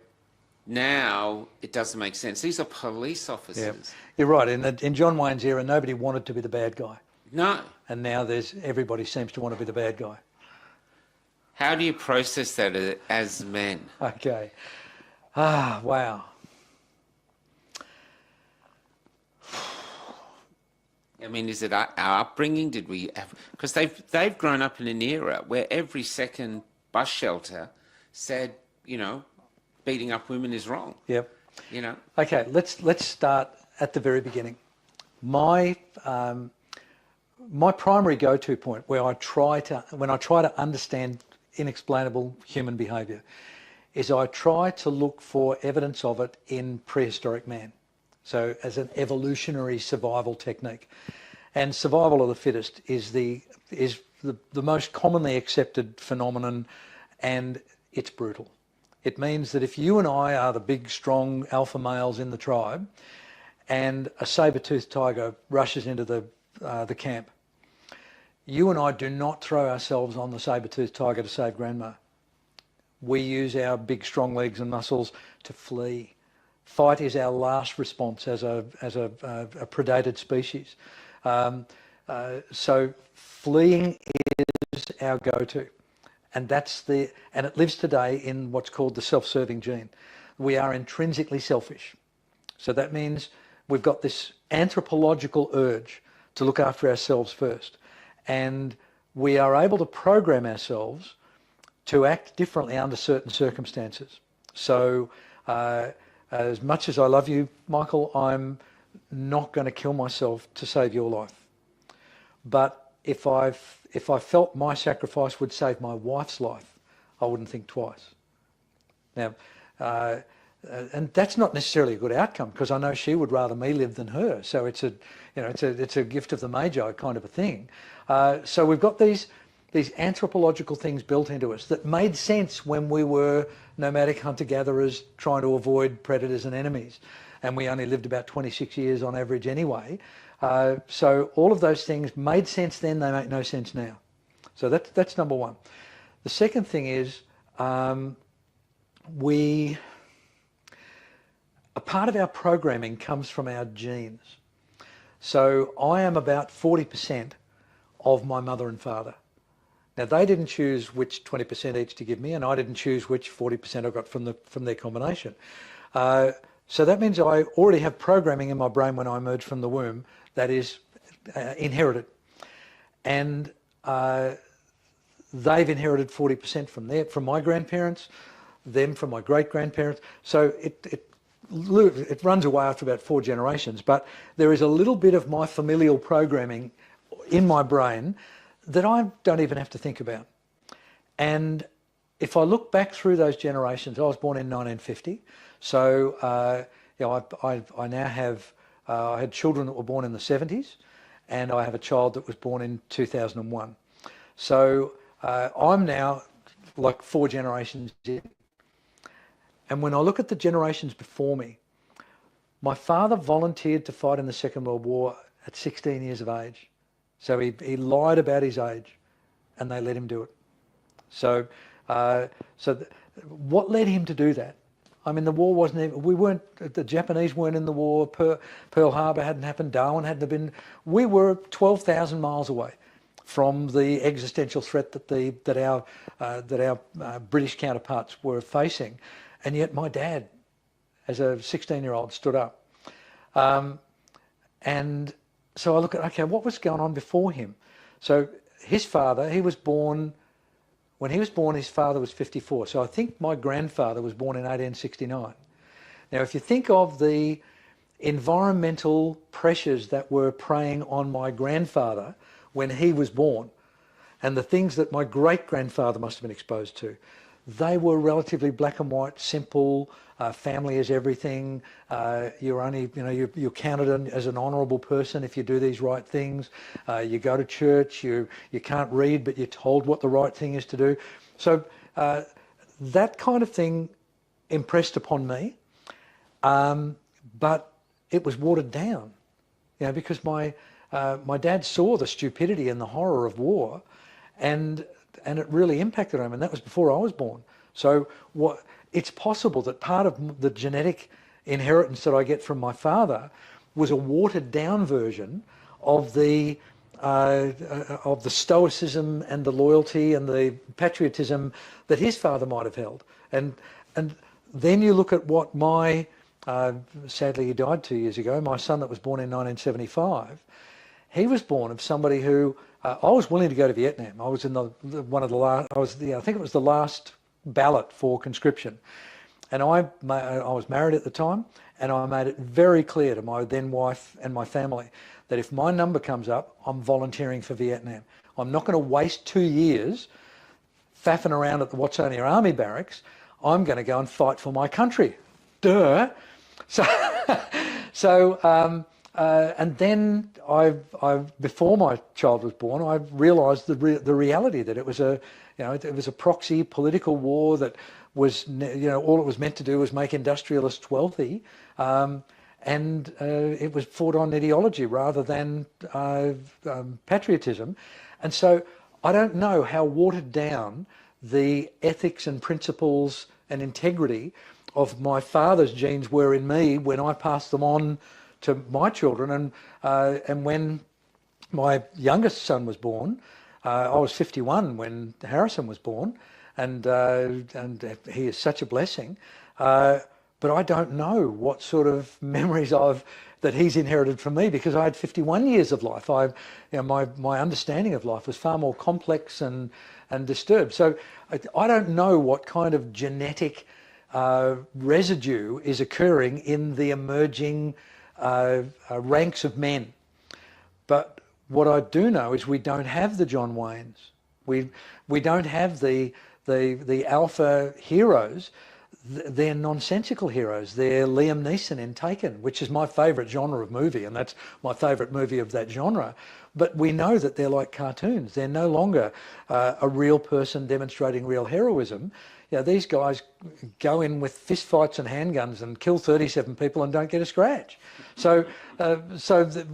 now it doesn't make sense. These are police officers. Yep. You're right. In John Wayne's era, nobody wanted to be the bad guy. No. And now everybody seems to want to be the bad guy. How do you process that as men? Okay. Wow. I mean, is it our upbringing? Did we have... Because they've grown up in an era where every second bus shelter said, beating up women is wrong. Yep. Okay, let's start at the very beginning. My primary go-to point when I try to understand inexplainable human behaviour is I try to look for evidence of it in prehistoric man. So as an evolutionary survival technique. And survival of the fittest is the most commonly accepted phenomenon, and it's brutal. It means that if you and I are the big, strong alpha males in the tribe and a saber-toothed tiger rushes into the camp, you and I do not throw ourselves on the saber-toothed tiger to save grandma. We use our big, strong legs and muscles to flee. Fight is our last response as a predated species. So fleeing is our go-to, and it lives today in what's called the self-serving gene. We are intrinsically selfish, so that means we've got this anthropological urge to look after ourselves first, and we are able to program ourselves to act differently under certain circumstances. So. As much as I love you, Michael, I'm not going to kill myself to save your life. But if I felt my sacrifice would save my wife's life, I wouldn't think twice. Now, and that's not necessarily a good outcome because I know she would rather me live than her. So it's a gift of the Magi kind of a thing. So we've got these anthropological things built into us that made sense when we were nomadic hunter-gatherers trying to avoid predators and enemies. And we only lived about 26 years on average anyway. So all of those things made sense then, they make no sense now. So that's number one. The second thing is a part of our programming comes from our genes. So I am about 40% of my mother and father. Now, they didn't choose which 20% each to give me, and I didn't choose which 40% I got from their combination. So that means I already have programming in my brain when I emerge from the womb that is inherited. And they've inherited 40% from my grandparents, them from my great-grandparents. So it runs away after about 4 generations, but there is a little bit of my familial programming in my brain that I don't even have to think about. And if I look back through those generations, I was born in 1950, So, I now have, I had children that were born in the 70s, and I have a child that was born in 2001. So I'm now like 4 generations in. And when I look at the generations before me, my father volunteered to fight in the Second World War at 16 years of age. So he lied about his age, and they let him do it. So, what led him to do that? I mean, the war wasn't even, the Japanese weren't in the war, Pearl Harbor hadn't happened, Darwin hadn't been, we were 12,000 miles away from the existential threat that our British counterparts were facing. And yet my dad, as a 16-year-old, stood up. And so I look at, okay, what was going on before him? So his father, when he was born, his father was 54. So I think my grandfather was born in 1869. Now, if you think of the environmental pressures that were preying on my grandfather when he was born, and the things that my great-grandfather must have been exposed to, they were relatively black and white, simple. Family is everything. You're only, you're counted as an honourable person if you do these right things. You go to church. You can't read, but you're told what the right thing is to do. So that kind of thing impressed upon me, but it was watered down, because my dad saw the stupidity and the horror of war, and it really impacted him, and that was before I was born. So it's possible that part of the genetic inheritance that I get from my father was a watered down version of the stoicism and the loyalty and the patriotism that his father might have held. And then you look at what sadly he died 2 years ago, my son that was born in 1975, he was born of somebody who, I was willing to go to Vietnam. I was in I think it was the last ballot for conscription. And I was married at the time, and I made it very clear to my then wife and my family that if my number comes up, I'm volunteering for Vietnam. I'm not going to waste 2 years faffing around at the Watsonia Army barracks. I'm going to go and fight for my country. Duh. And then before my child was born, I realised the reality that it was a proxy political war that was, all it was meant to do was make industrialists wealthy, and it was fought on ideology rather than patriotism. And so I don't know how watered down the ethics and principles and integrity of my father's genes were in me when I passed them on to my children, and when my youngest son was born, I was 51 when Harrison was born, and he is such a blessing. But I don't know what sort of memories that he's inherited from me, because I had 51 years of life. My understanding of life was far more complex and disturbed. So I don't know what kind of genetic residue is occurring in the emerging ranks of men. But what I do know is we don't have the John Waynes. We don't have the alpha heroes. They're nonsensical heroes. They're Liam Neeson in Taken, which is my favourite genre of movie, and that's my favourite movie of that genre. But we know that they're like cartoons. They're no longer a real person demonstrating real heroism. These guys go in with fistfights and handguns and kill 37 people and don't get a scratch. So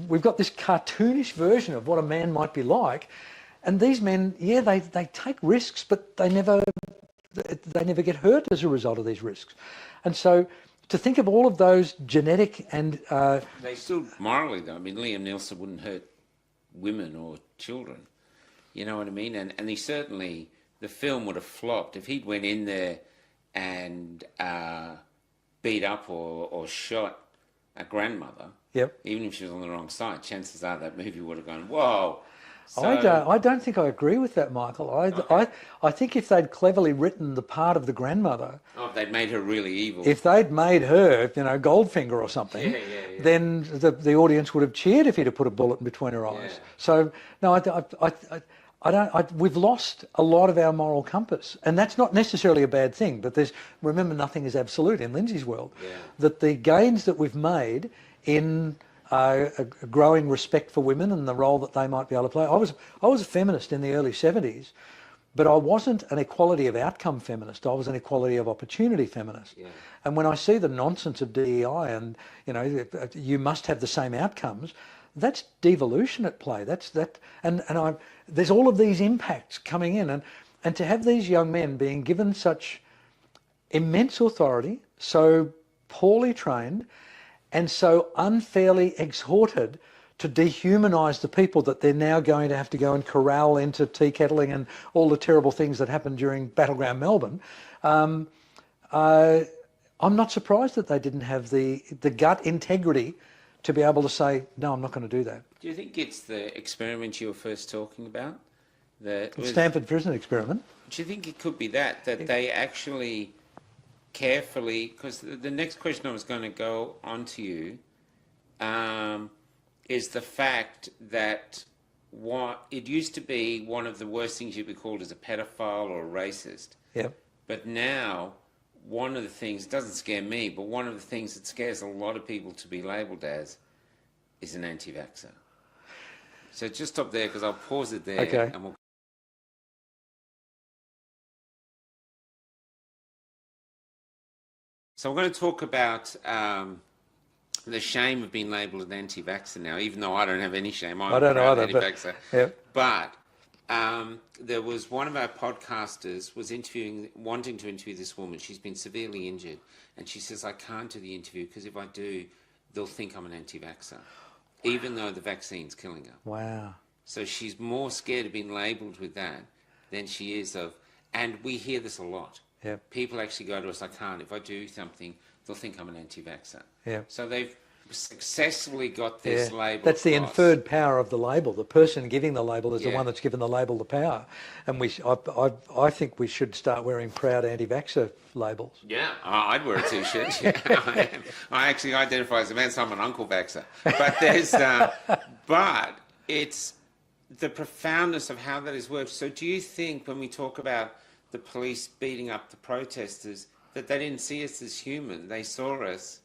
we've got this cartoonish version of what a man might be like, and these men, they take risks, but they never get hurt as a result of these risks. And so to think of all of those genetic and they still morally though. I mean, Liam Neeson wouldn't hurt women or children. You know what I mean? And he certainly, the film would have flopped if he'd went in there and beat up or shot a grandmother. Yep. Even if she was on the wrong side, chances are that movie would have gone, whoa. So, I don't think I agree with that, Michael. I think if they'd cleverly written the part of the grandmother, if they'd made her really evil, if they'd made her, Goldfinger or something, then the audience would have cheered if he'd have put a bullet in between her eyes. So no, we've lost a lot of our moral compass, and that's not necessarily a bad thing, but remember, nothing is absolute in Lindsay's world. Yeah. That the gains that we've made in a growing respect for women and the role that they might be able to play. I was a feminist in the early 70s, but I wasn't an equality of outcome feminist. I was an equality of opportunity feminist. Yeah. And when I see the nonsense of DEI and, you must have the same outcomes, that's devolution at play. There's all of these impacts coming in, and to have these young men being given such immense authority, so poorly trained, and so unfairly exhorted to dehumanise the people that they're now going to have to go and corral into tea kettling and all the terrible things that happened during Battleground Melbourne. I'm not surprised that they didn't have the gut integrity to be able to say, no, I'm not going to do that. Do you think it's the experiment you were first talking about? The Stanford prison experiment. Do you think it could be that they actually carefully, because the next question I was going to go on to you is the fact that it used to be one of the worst things you'd be called as a pedophile or a racist. Yep. But now, one of the things, it doesn't scare me, but one of the things that scares a lot of people to be labelled as is an anti-vaxxer. So just stop there, because I'll pause it there. Okay. And we'll... So we're going to talk about the shame of being labelled an anti-vaxxer now, even though I don't have any shame. I don't know either. Anti-vaxxer. But there was one of our podcasters was wanting to interview this woman. She's been severely injured, and she says, I can't do the interview because if I do, they'll think I'm an anti-vaxxer, even though the vaccine's killing her. Wow. So she's more scared of being labelled with that than she is of, and we hear this a lot. Yep. People actually go to us, I can't. If I do something, they'll think I'm an anti-vaxxer. Yep. So they've successfully got this label. That's the across. inferred power of the label. The person giving the label is the one that's given the label the power. And I think we should start wearing proud anti-vaxxer labels. Yeah, I'd wear a t-shirt. Yeah, I actually identify as a man, so I'm an uncle vaxxer. But there's, but it's the profoundness of how that has worked. So do you think when we talk about the police beating up the protesters, that they didn't see us as human? They saw us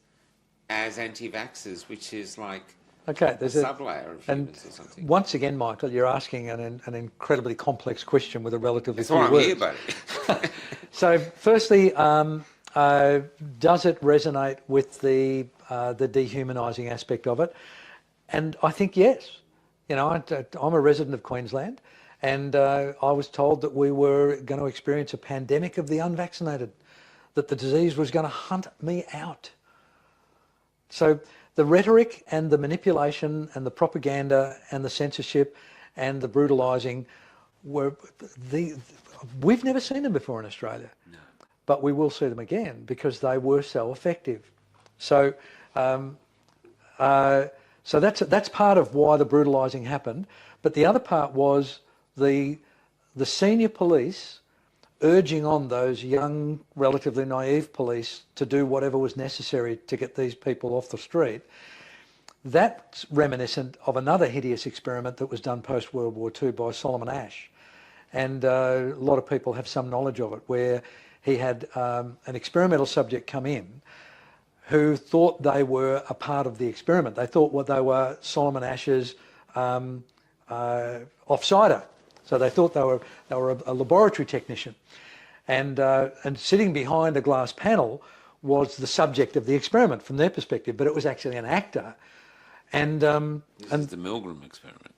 as anti-vaxxers, which is like there's a sub-layer of humans or something. Once again, Michael, you're asking an incredibly complex question with a relatively few words. That's why I'm here, buddy. So, firstly, does it resonate with the dehumanising aspect of it? And I think yes. I'm a resident of Queensland, and I was told that we were going to experience a pandemic of the unvaccinated, that the disease was going to hunt me out. So the rhetoric and the manipulation and the propaganda and the censorship and the brutalising we've never seen them before in Australia. No. But we will see them again because they were so effective. So so that's part of why the brutalising happened. But the other part was the senior police urging on those young, relatively naive police to do whatever was necessary to get these people off the street. That's reminiscent of another hideous experiment that was done post-World War II by Solomon Asch. And a lot of people have some knowledge of it, where he had an experimental subject come in who thought they were a part of the experiment. They thought they were Solomon Asch's offsider. So they thought they were a laboratory technician, and sitting behind a glass panel was the subject of the experiment from their perspective, but it was actually an actor. And this is the Milgram experiment.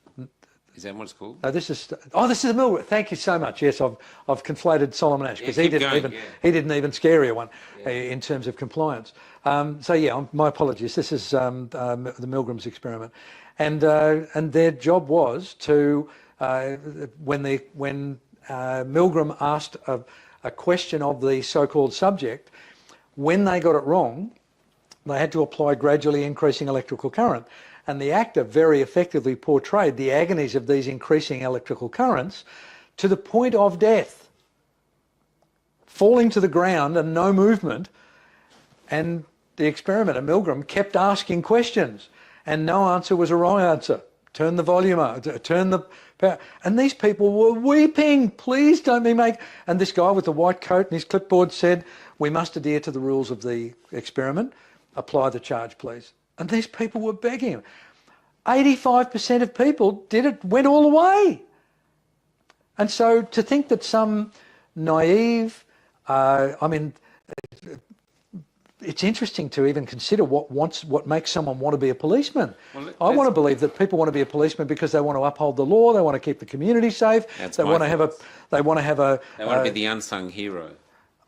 Is that what it's called? No, this is the Milgram. Thank you so much. Yes, I've conflated Solomon Asch because he didn't even scare anyone in terms of compliance. So yeah, my apologies. This is the Milgram's experiment, and their job was to. When Milgram asked a question of the so-called subject, when they got it wrong, they had to apply gradually increasing electrical current. And the actor very effectively portrayed the agonies of these increasing electrical currents to the point of death, falling to the ground and no movement. And the experimenter, Milgram, kept asking questions, and no answer was a wrong answer. turn the volume up, turn the power. And these people were weeping, please don't be make. And this guy with the white coat and his clipboard said, we must adhere to the rules of the experiment, apply the charge, please. And these people were begging him. 85% of people did it, went all the way. And so to think that some naive, it's interesting to even consider what makes someone want to be a policeman. Well, I want to believe that people want to be a policeman because they want to uphold the law, they want to keep the community safe, they want to be the unsung hero.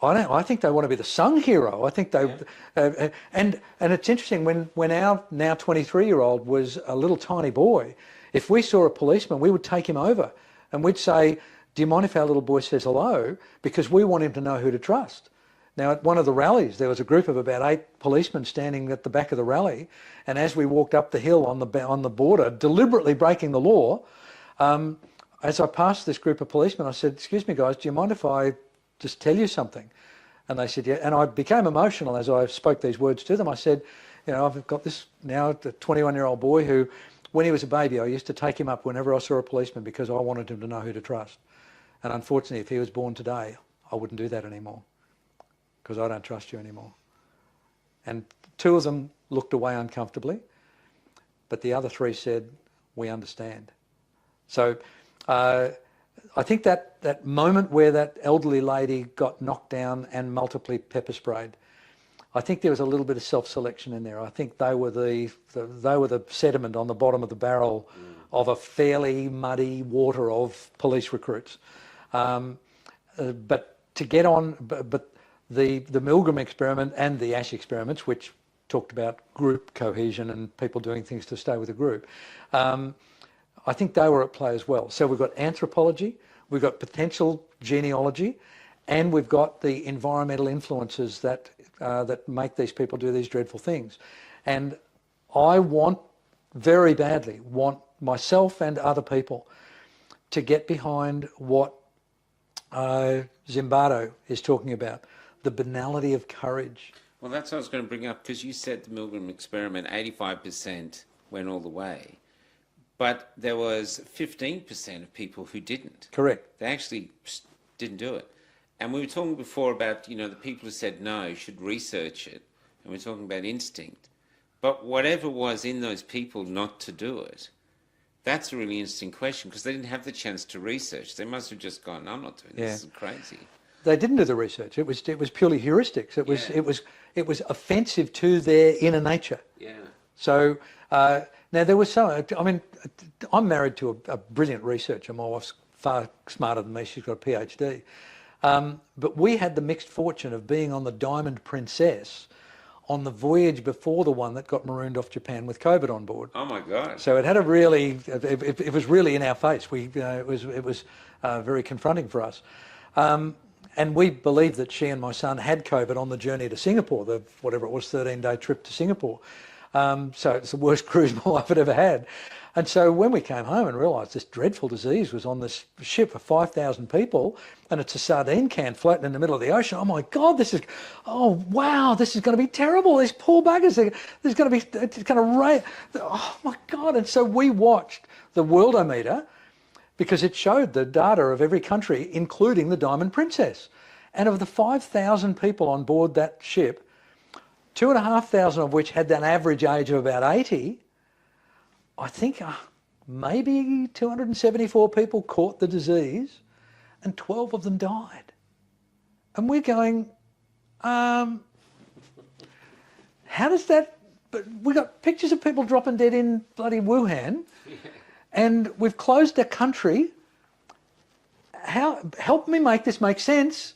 I think they want to be the sung hero. I think they, and it's interesting when our now 23-year-old was a little tiny boy, if we saw a policeman, we would take him over and we'd say, do you mind if our little boy says hello? Because we want him to know who to trust. Now, at one of the rallies, there was a group of about 8 policemen standing at the back of the rally, and as we walked up the hill on the border, deliberately breaking the law, as I passed this group of policemen, I said, excuse me, guys, do you mind if I just tell you something? And they said, yeah. And I became emotional as I spoke these words to them. I said, you know, I've got this now, the 21-year-old boy who, when he was a baby, I used to take him up whenever I saw a policeman because I wanted him to know who to trust. And unfortunately, if he was born today, I wouldn't do that anymore because I don't trust you anymore. And 2 of them looked away uncomfortably, but the other 3 said, we understand. So I think that moment where that elderly lady got knocked down and multiply pepper sprayed, I think there was a little bit of self-selection in there. I think they were the sediment on the bottom of the barrel of a fairly muddy water of police recruits. But to get on, but the Milgram experiment and the Ash experiments, which talked about group cohesion and people doing things to stay with a group, I think they were at play as well. So we've got anthropology, we've got potential genealogy, and we've got the environmental influences that make these people do these dreadful things. And I very badly want myself and other people to get behind what Zimbardo is talking about, the banality of courage. Well, that's what I was going to bring up, because you said the Milgram experiment, 85% went all the way. But there was 15% of people who didn't. Correct. They actually didn't do it. And we were talking before about, you know, the people who said no should research it. And we're talking about instinct. But whatever was in those people not to do it, that's a really interesting question, because they didn't have the chance to research. They must have just gone, I'm not doing this. This is crazy. They didn't do the research. It was purely heuristics. It was offensive to their inner nature. Yeah. So now there was some. I mean, I'm married to a brilliant researcher. My wife's far smarter than me. She's got a PhD. But we had the mixed fortune of being on the Diamond Princess on the voyage before the one that got marooned off Japan with COVID on board. Oh my God! So it had a really, it was really in our face. It was very confronting for us. And we believed that she and my son had COVID on the journey to Singapore, whatever it was, 13-day trip to Singapore. So it's the worst cruise my life had ever had. And so when we came home and realised this dreadful disease was on this ship of 5,000 people, and it's a sardine can floating in the middle of the ocean, oh my God, this is going to be terrible. These poor buggers, it's going to rain. Oh my God. And so we watched the Worldometer, because it showed the data of every country, including the Diamond Princess. And of the 5,000 people on board that ship, 2,500 of which had an average age of about 80, I think maybe 274 people caught the disease and 12 of them died. And we're going, how does that, but we got pictures of people dropping dead in bloody Wuhan. And we've closed a country. Help me make this make sense.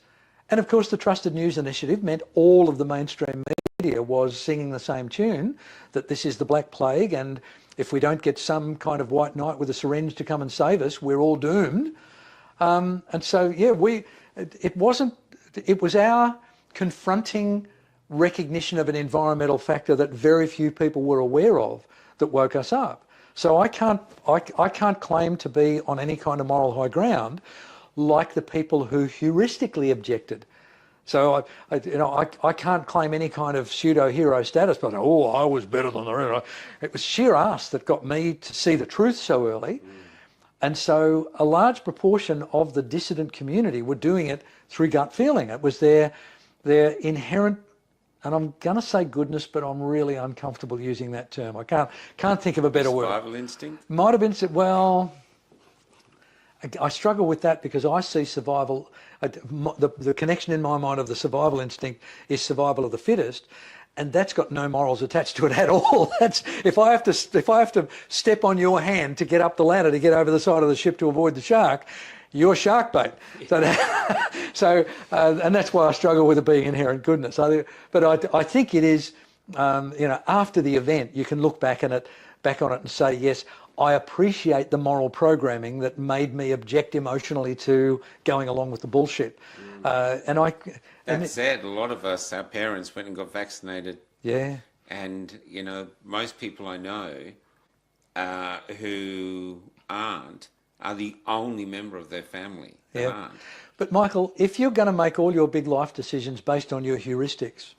And of course, the Trusted News Initiative meant all of the mainstream media was singing the same tune, that this is the Black Plague, and if we don't get some kind of white knight with a syringe to come and save us, we're all doomed. And so, yeah, it was our confronting recognition of an environmental factor that very few people were aware of that woke us up. So I can't claim to be on any kind of moral high ground like the people who heuristically objected So I can't claim any kind of pseudo-hero status, but I was better than the rest. It was sheer ass that got me to see the truth so early. And so a large proportion of the dissident community were doing it through gut feeling. It was their inherent, and I'm going to say goodness, but I'm really uncomfortable using that term. I can't think of a better word. Survival instinct? Might have been, well, I struggle with that because I see survival, the connection in my mind of the survival instinct is survival of the fittest, and that's got no morals attached to it at all. That's if I have to step on your hand to get up the ladder to get over the side of the ship to avoid the shark, you're shark bait. And that's why I struggle with it being inherent goodness. But I think it is, after the event, you can look back on it and say, yes, I appreciate the moral programming that made me object emotionally to going along with the bullshit. That said, a lot of us, our parents, went and got vaccinated. Yeah. And, most people I know who aren't are the only member of their family that aren't. But Michael, if you're going to make all your big life decisions based on your heuristics,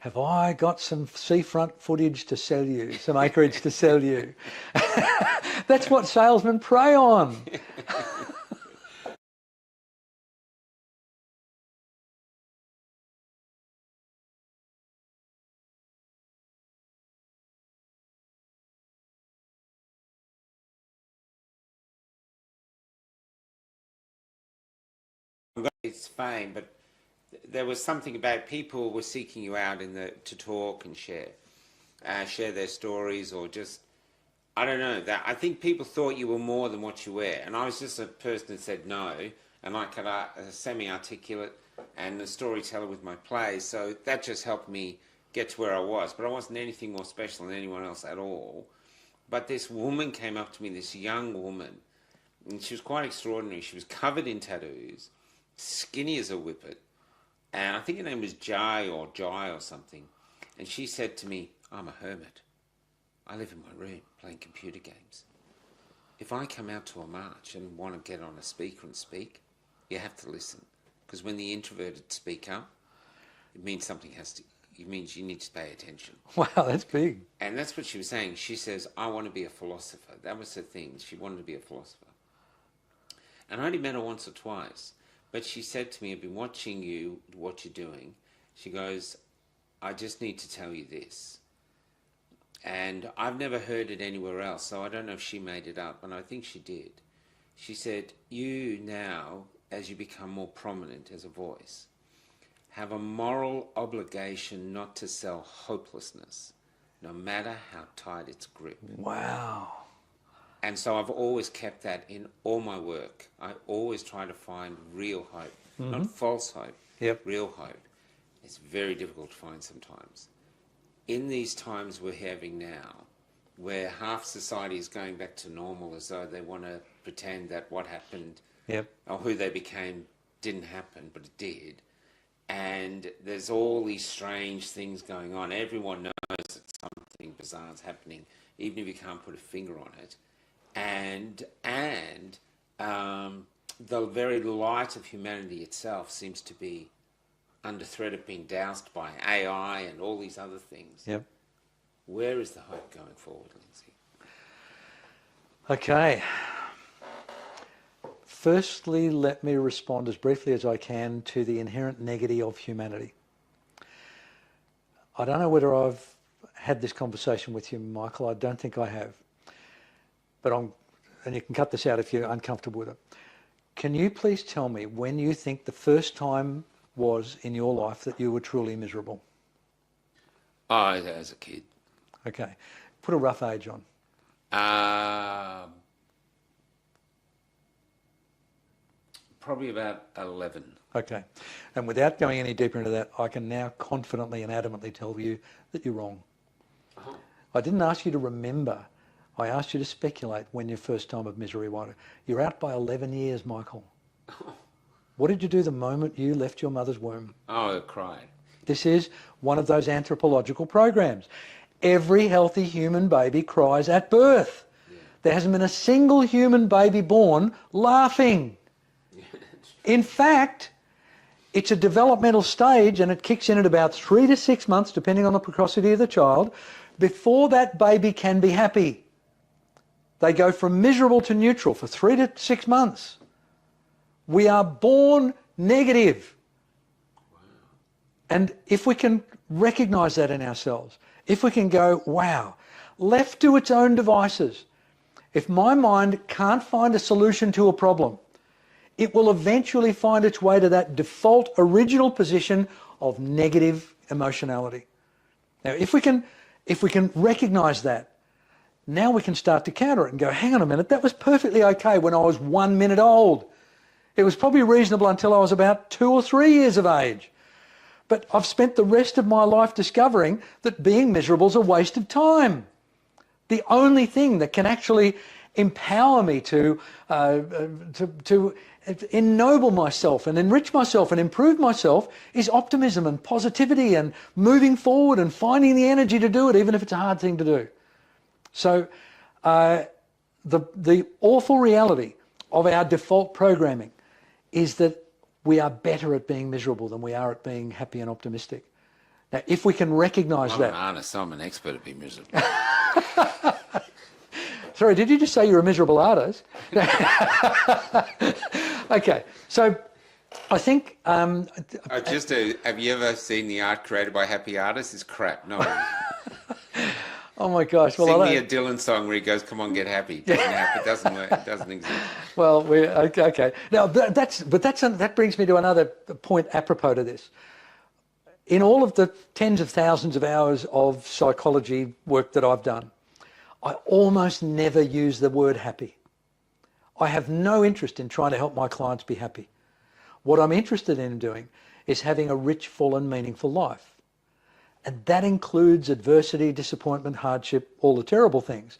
have I got some seafront footage to sell you, some acreage to sell you? That's what salesmen prey on. It's fame, but there was something about people were seeking you out to talk and share their stories, or just, I don't know, that I think people thought you were more than what you were, and I was just a person that said no, and I could semi-articulate and a storyteller with my plays, so that just helped me get to where I was, but I wasn't anything more special than anyone else at all. But this woman came up to me, this young woman, and she was quite extraordinary. She was covered in tattoos, skinny as a whippet, and I think her name was Jai or something. And she said to me, I'm a hermit. I live in my room playing computer games. If I come out to a march and want to get on a speaker and speak, you have to listen. Because when the introverted speak up, it means it means you need to pay attention. Wow, that's big. And that's what she was saying. She says, I want to be a philosopher. That was her thing. She wanted to be a philosopher. And I only met her once or twice. But she said to me, I've been watching you, what you're doing. She goes, I just need to tell you this. And I've never heard it anywhere else, so I don't know if she made it up, and I think she did. She said, you now, as you become more prominent as a voice, have a moral obligation not to sell hopelessness, no matter how tight its grip. Wow. And so I've always kept that in all my work. I always try to find real hope, not false hope, real hope. It's very difficult to find sometimes. In these times we're having now, where half society is going back to normal as though they want to pretend that what happened or who they became didn't happen, but it did. And there's all these strange things going on. Everyone knows that something bizarre is happening, even if you can't put a finger on it. And the very light of humanity itself seems to be under threat of being doused by AI and all these other things. Yep. Where is the hope going forward, Lindsay? Okay. Firstly, let me respond as briefly as I can to the inherent negative of humanity. I don't know whether I've had this conversation with you, Michael. I don't think I have. But and you can cut this out if you're uncomfortable with it. Can you please tell me when you think the first time was in your life that you were truly miserable? Oh, as a kid. Okay. Put a rough age on. Probably about 11. Okay. And without going any deeper into that, I can now confidently and adamantly tell you that you're wrong. Uh-huh. I didn't ask you to remember. I asked you to speculate when your first time of misery was. You're out by 11 years, Michael. What did you do the moment you left your mother's womb? Oh, I cried. This is one of those anthropological programs. Every healthy human baby cries at birth. Yeah. There hasn't been a single human baby born laughing. In fact, It's a developmental stage, and it kicks in at about 3 to 6 months, depending on the precocity of the child, before that baby can be happy. They go from miserable to neutral for 3 to 6 months. We are born negative. And if we can recognise that in ourselves, if we can go, wow, left to its own devices, if my mind can't find a solution to a problem, it will eventually find its way to that default original position of negative emotionality. Now, if we can recognise that, now we can start to counter it and go, hang on a minute, that was perfectly okay when I was 1 minute old. It was probably reasonable until I was about 2 or 3 years of age. But I've spent the rest of my life discovering that being miserable is a waste of time. The only thing that can actually empower me to ennoble myself and enrich myself and improve myself is optimism and positivity and moving forward and finding the energy to do it, even if it's a hard thing to do. So the awful reality of our default programming is that we are better at being miserable than we are at being happy and optimistic. Now, if we can recognise that... I'm an artist, I'm an expert at being miserable. Sorry, did you just say you're a miserable artist? Okay, so I think... Have you ever seen the art created by happy artists? It's crap. No. Oh my gosh! Well, sing me a Dylan song where he goes, "Come on, get happy." It doesn't happen. It doesn't work. It doesn't exist. Well, okay. Now that brings me to another point apropos to this. In all of the tens of thousands of hours of psychology work that I've done, I almost never use the word happy. I have no interest in trying to help my clients be happy. What I'm interested in doing is having a rich, full and meaningful life. And that includes adversity, disappointment, hardship, all the terrible things.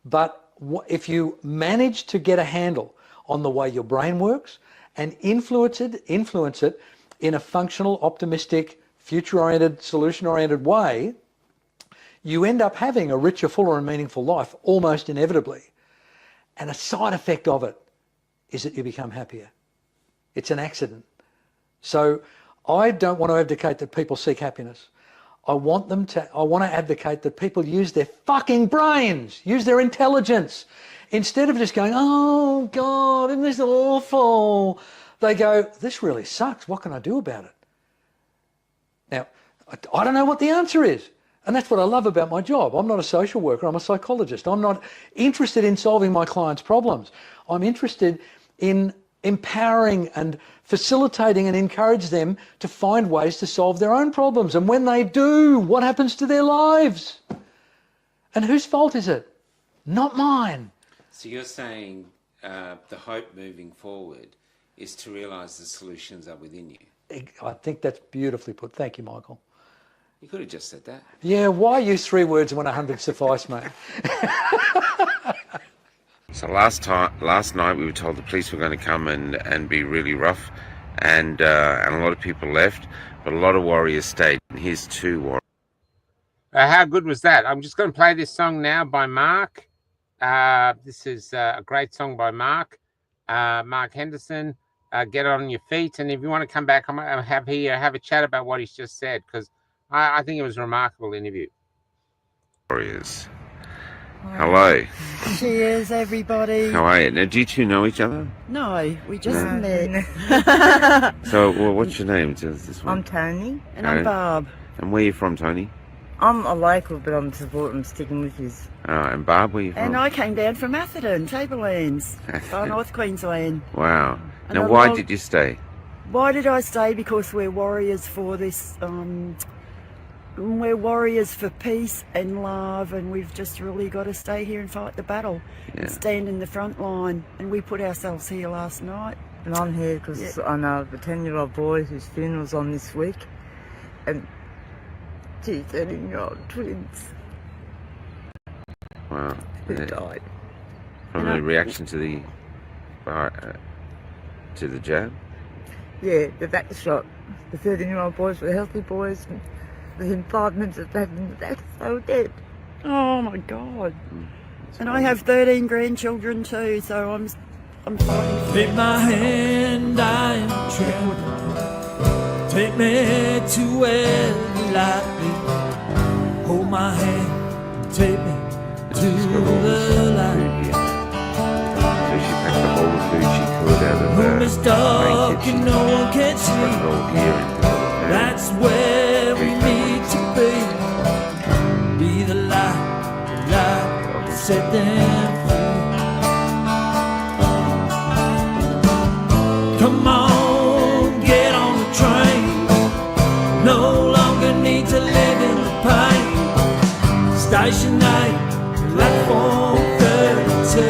But if you manage to get a handle on the way your brain works and influence it in a functional, optimistic, future-oriented, solution-oriented way, you end up having a richer, fuller and meaningful life almost inevitably. And a side effect of it is that you become happier. It's an accident. So I don't want to advocate that people seek happiness. I want to advocate that people use their fucking brains, use their intelligence. Instead of just going, oh God, isn't this awful? They go, this really sucks. What can I do about it? Now, I don't know what the answer is. And that's what I love about my job. I'm not a social worker, I'm a psychologist. I'm not interested in solving my clients' problems. I'm interested in empowering and facilitating and encourage them to find ways to solve their own problems. And when they do, what happens to their lives? And whose fault is it? Not mine. So you're saying the hope moving forward is to realise the solutions are within you? I think that's beautifully put. Thank you, Michael. You could have just said that. Yeah, why use 3 words when 100 suffice, mate? So last night we were told the police were going to come and be really rough, and a lot of people left, but a lot of warriors stayed. And here's 2 warriors. How good was that? I'm just going to play this song now by Mark. This is a great song by Mark Henderson. Get on your feet, and if you want to come back, I'm happy to have a chat about what he's just said, because I think it was a remarkable interview. Warriors. Hello. Cheers, everybody. How are you? Now, do you 2 know each other? No, we just met. So, well, what's your name? I'm Tony. And I'm Barb. And where are you from, Tony? I'm a local, but I'm sticking with you. And Barb, where are you from? And I came down from Atherton, Tablelands, far North Queensland. Wow. And now, why did you stay? Why did I stay? Because we're warriors for this... we're warriors for peace and love, and we've just really got to stay here and fight the battle. Yeah. And stand in the front line. And we put ourselves here last night. And I'm here because I know the 10-year-old boy whose funeral's on this week, and 2 13-year-old twins. Wow. Who died. From the reaction to the jab? Yeah, the back shot. The 13-year-old boys were healthy boys, and within 5 minutes of having the back, they were dead. Oh my God. And I have 13 grandchildren too, so I'm fighting. Take my hand, I am trembling. Take me to where the light is. Hold my hand and take me to the light. So she packed up all the food she could out of Room is dark and no one can put it see. all here into the van. That's where we need to be. Be the light, set them free. Come on, get on the train. No longer need to live in the pain. Station 8, platform 32.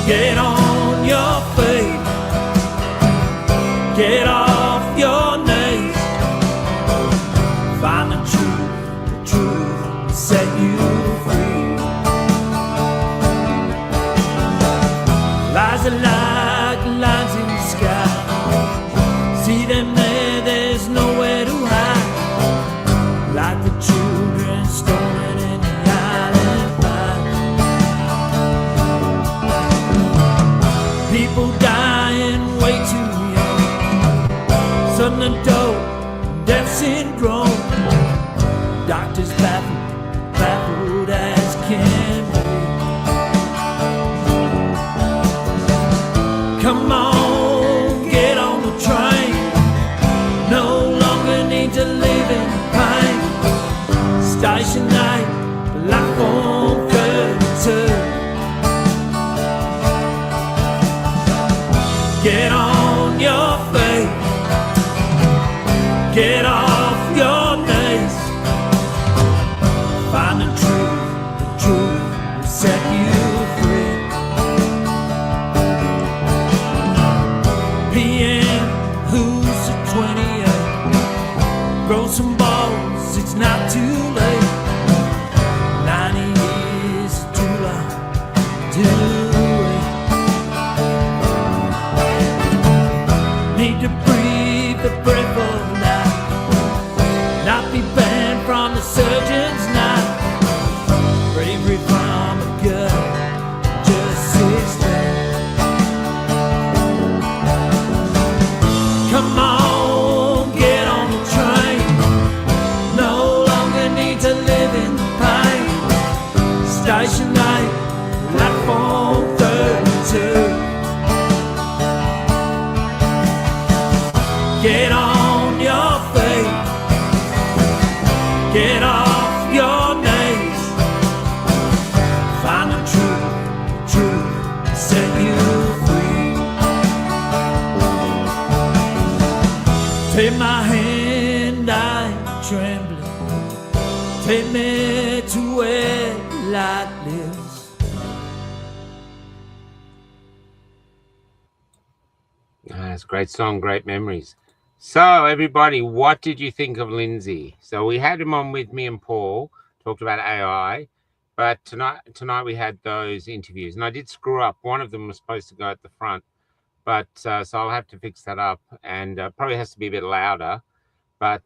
Get on your feet. Get off your knees. Find the truth will set you free. Lies are like lines in the sky. See them there, there's nowhere to hide. Like the children stolen in the island fire. People dying way too young. Sudden adult death syndrome. Doctors baffled as can be. Come on, get on the train. No longer need to live in pain. Station 8, platform 32. Get on your feet. Get off your knees. Find the truth will set you free. PM, who's at 28? Grow some balls, it's not too late. 90 years is too long to wait. Need to breathe the breath of life. Not be banned from the surgeon's knife. Bravery from a gut, just 16. Come on, get on the train. No longer need to live in pain. Station 8, platform 32. Get on your feet. Get off your knees. Find the truth, set you free. Take my hand, I'm trembling. Take me to where light lives. That's a great song, great memories. So, everybody, what did you think of Lindsay? So we had him on with me and Paul, talked about AI, but tonight we had those interviews, and I did screw up. One of them was supposed to go at the front, but so I'll have to fix that up, and probably has to be a bit louder. But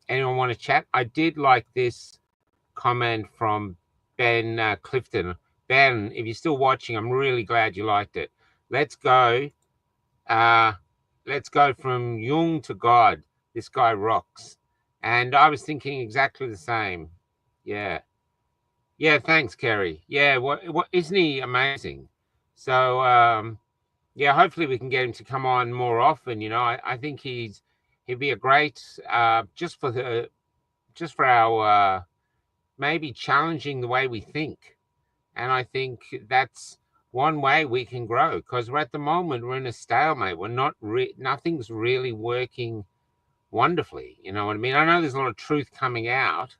anyone want to chat? I did like this comment from Ben Clifton. Ben, if you're still watching, I'm really glad you liked it. Let's go. Let's go from Jung to God. This guy rocks. And I was thinking exactly the same. Yeah. Yeah, thanks, Kerry. Yeah, what isn't he amazing? So yeah, hopefully we can get him to come on more often. You know, I think he'd be a great just for our maybe challenging the way we think. And I think that's one way we can grow, because we're at the moment we're in a stalemate. We're not nothing's really working wonderfully. You know what I mean? I know there's a lot of truth coming out,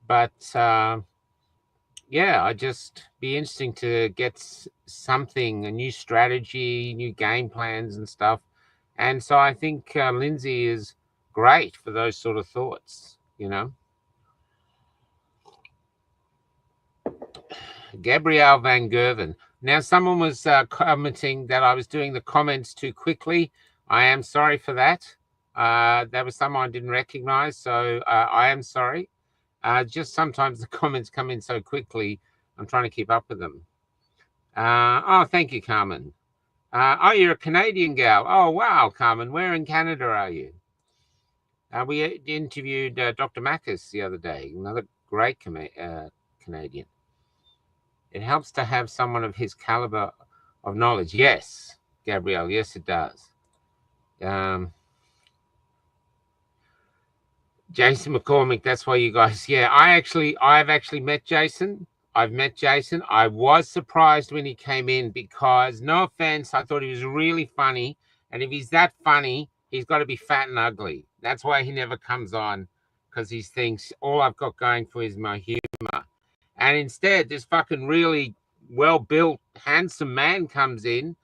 but yeah, I'd just be interesting to get something, a new strategy, new game plans and stuff. And so I think Lindsay is great for those sort of thoughts, you know. Gabrielle Van Gerven. Now, someone was commenting that I was doing the comments too quickly. I am sorry for that. That was someone I didn't recognize, so I am sorry. Just sometimes the comments come in so quickly, I'm trying to keep up with them. Oh, thank you, Carmen. Oh, you're a Canadian gal. Oh, wow, Carmen. Where in Canada are you? We interviewed Dr. Mackus the other day, another great Canadian. It helps to have someone of his caliber of knowledge. Yes, Gabrielle. Yes, it does. Jason McCormick. That's why you guys. Yeah, I've actually met Jason. I've met Jason. I was surprised when he came in because, no offense, I thought he was really funny. And if he's that funny, he's got to be fat and ugly. That's why he never comes on, because he thinks all I've got going for is my humor. And instead, this fucking really well-built, handsome man comes in,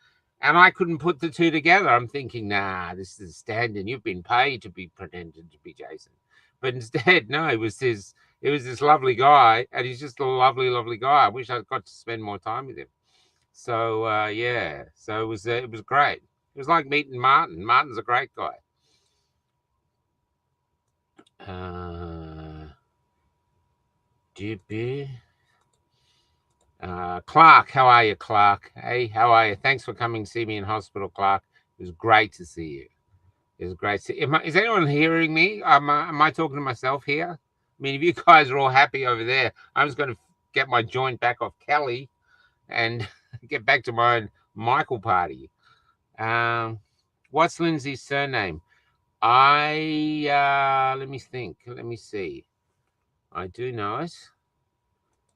and I couldn't put the two together. I'm thinking, nah, this is a stand-in. You've been paid to be pretending to be Jason. But instead, no, it was this lovely guy, and he's just a lovely, lovely guy. I wish I got to spend more time with him. So yeah, so it was great. It was like meeting Martin. Martin's a great guy. Clark, how are you, Clark? Hey, how are you? Thanks for coming to see me in hospital, Clark. It was great to see you. It was great. Is anyone hearing me? Am I talking to myself here? I mean, if you guys are all happy over there, I'm just going to get my joint back off Kelly and get back to my own Michael party. What's Lindsay's surname? Let me think. Let me see. I do know it,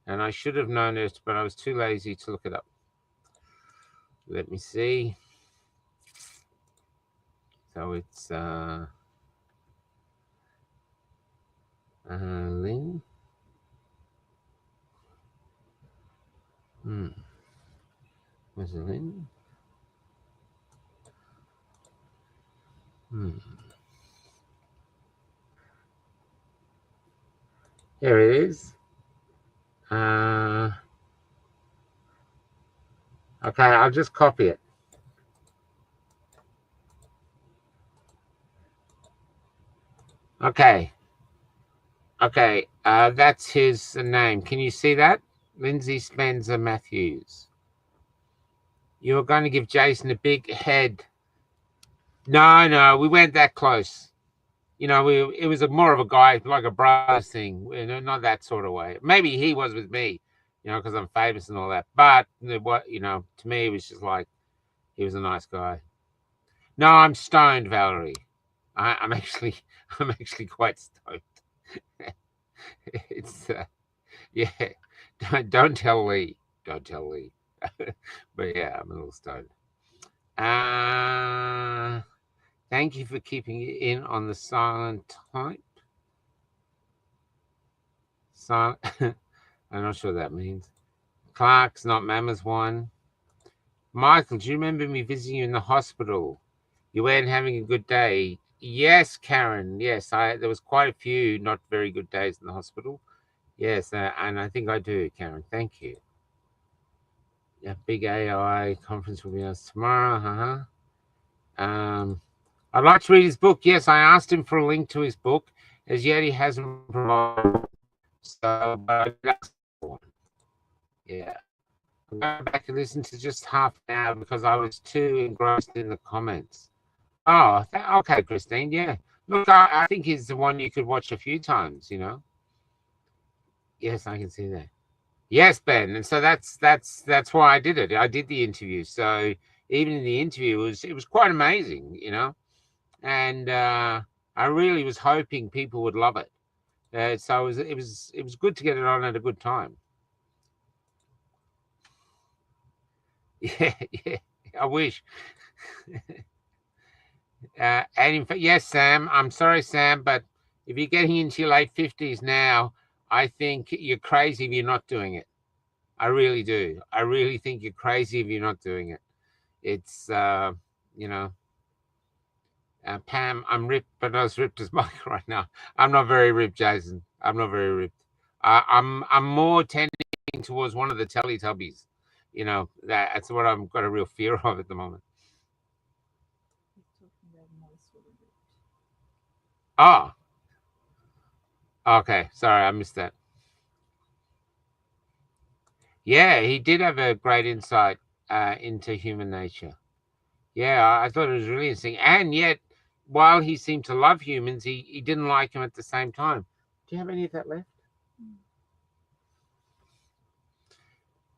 and I should have known it, but I was too lazy to look it up. Let me see. So it's Lynn. Was it Lynn? There it is. Okay, I'll just copy it. Okay. That's his name. Can you see that? Lindsay Spencer Matthews. You're going to give Jason a big head. No, we weren't that close. You know, it was more of a guy, like a brother thing, not that sort of way. Maybe he was with me, because I'm famous and all that. But to me, it was just like he was a nice guy. No, I'm stoned, Valerie. I'm actually quite stoned. It's yeah. Don't tell Lee. Don't tell Lee. But yeah, I'm a little stoned. Thank you for keeping it in on the silent type. Silent. I'm not sure what that means. Clark's not Mama's one. Michael, do you remember me visiting you in the hospital? You weren't having a good day. Yes, Karen. Yes, there was quite a few not very good days in the hospital. Yes, and I think I do, Karen. Thank you. Yeah, big AI conference will be on tomorrow. I'd like to read his book. Yes, I asked him for a link to his book. As yet, he hasn't provided. So, yeah. I'm going back and listen to just half an hour because I was too engrossed in the comments. Oh, okay, Christine. Yeah. Look, I think he's the one you could watch a few times, Yes, I can see that. Yes, Ben. And so that's why I did it. I did the interview. So even in the interview, it was quite amazing, And I really was hoping people would love it. So it was good to get it on at a good time. Yeah, I wish. And in fact, yes, Sam, I'm sorry, Sam, but if you're getting into your late 50s now, I think you're crazy if you're not doing it. I really do. I really think you're crazy if you're not doing it. It's, Pam, I'm ripped, but not as ripped as Mike right now. I'm not very ripped, Jason. I'm not very ripped. I'm more tending towards one of the Teletubbies. That's what I've got a real fear of at the moment. Oh. Okay. Sorry, I missed that. Yeah, he did have a great insight into human nature. Yeah, I thought it was really interesting. And yet, while he seemed to love humans, he didn't like them at the same time. Do you have any of that left?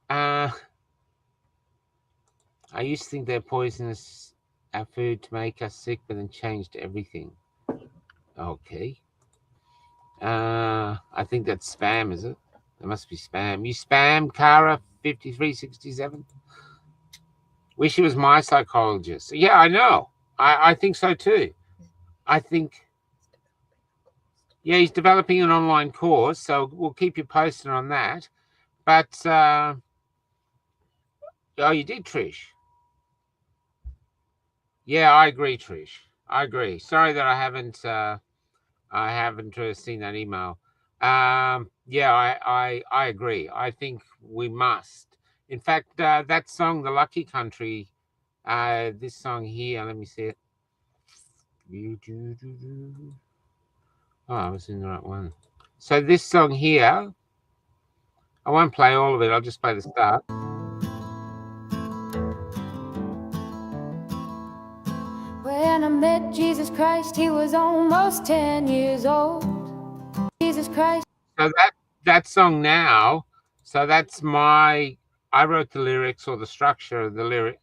I used to think they're poisonous, our food, to make us sick, but then changed everything. Okay. I think that's spam, is it? It must be spam. You spam, Cara 5367? Wish he was my psychologist. Yeah, I know. I think so too. I think, yeah, he's developing an online course, so we'll keep you posted on that. But, oh, you did, Trish. Yeah, I agree, Trish. I agree. Sorry that I haven't seen that email. Yeah, I agree. I think we must. In fact, that song, The Lucky Country, this song here, let me see it. Oh, I was in the right one. So this song here, I won't play all of it. I'll just play the start. When I met Jesus Christ, he was almost 10 years old. Jesus Christ. So that song now, so that's I wrote the lyrics or the structure of the lyrics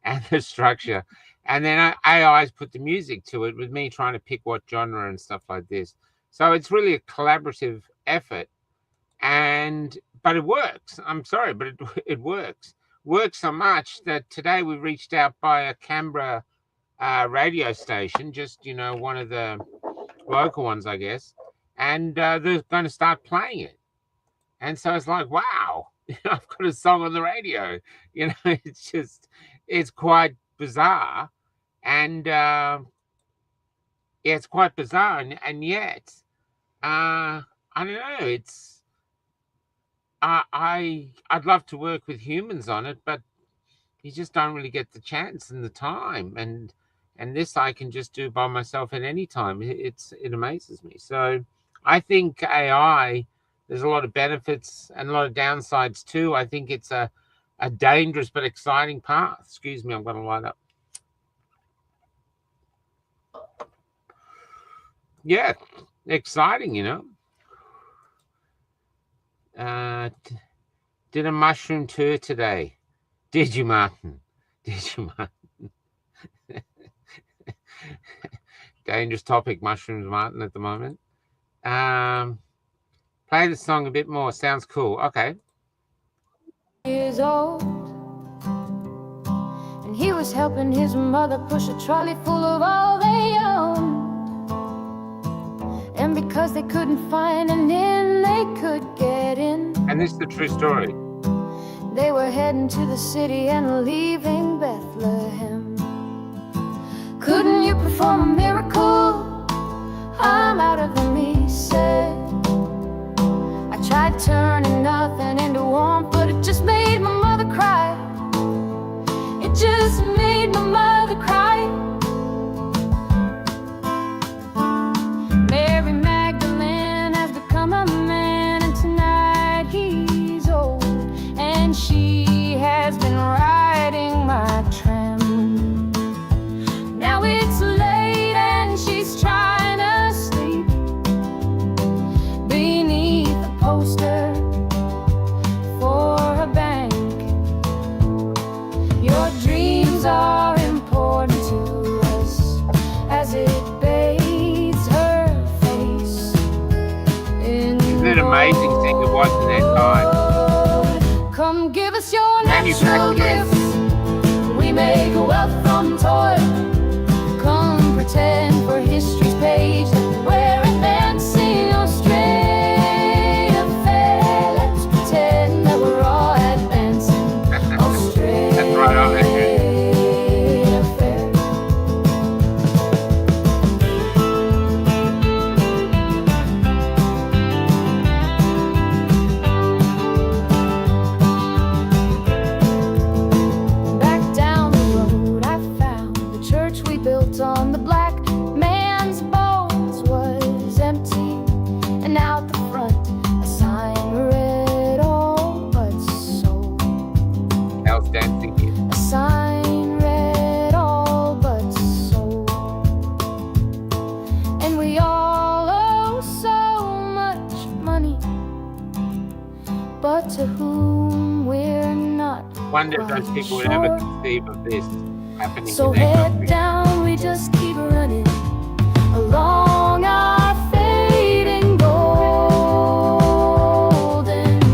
and the structure. And then AI's put the music to it with me trying to pick what genre and stuff like this. So it's really a collaborative effort. But it works. I'm sorry, but it works. Works so much that today we reached out by a Canberra radio station, just, one of the local ones, I guess. And they're going to start playing it. And so it's like, wow, I've got a song on the radio. It's quite bizarre. And yeah, it's quite bizarre. And yet, I don't know, I'd love to work with humans on it, but you just don't really get the chance and the time. And this I can just do by myself at any time. It amazes me. So I think AI, there's a lot of benefits and a lot of downsides too. I think it's a dangerous but exciting path. Excuse me, I'm going to light up. Yeah, exciting, Did a mushroom tour today. Did you, Martin? Dangerous topic, mushrooms, Martin, at the moment. Play the song a bit more. Sounds cool. Okay. Years old, and he was helping his mother push a trolley full of all they owned. And because they couldn't find an inn they could get in, and this is the true story, they were heading to the city and leaving Bethlehem. Couldn't you perform a miracle? I'm out of them, he said. I tried turning nothing into warmth, but it just made my mother cry. It just made my mother cry. Mary Magdalene has become a man, and tonight he's old, and she has been riding my tram. Now it's late and she's trying to sleep beneath a poster for a bank. Your dreams are important to us as it bathes her face in isn't it amazing seeing it was in that time? Come give us your natural Manufactured. gifts. We make wealth from toil. Come pretend for history's page that we're advancing Australia fair. Let's pretend that we're all advancing Australia That's right on, Andrew. fair. Back down the road I found the but to whom we're not Wonder if those quite people would ever sure. conceive of this happening So in their head country. down, we just keep running along our fading golden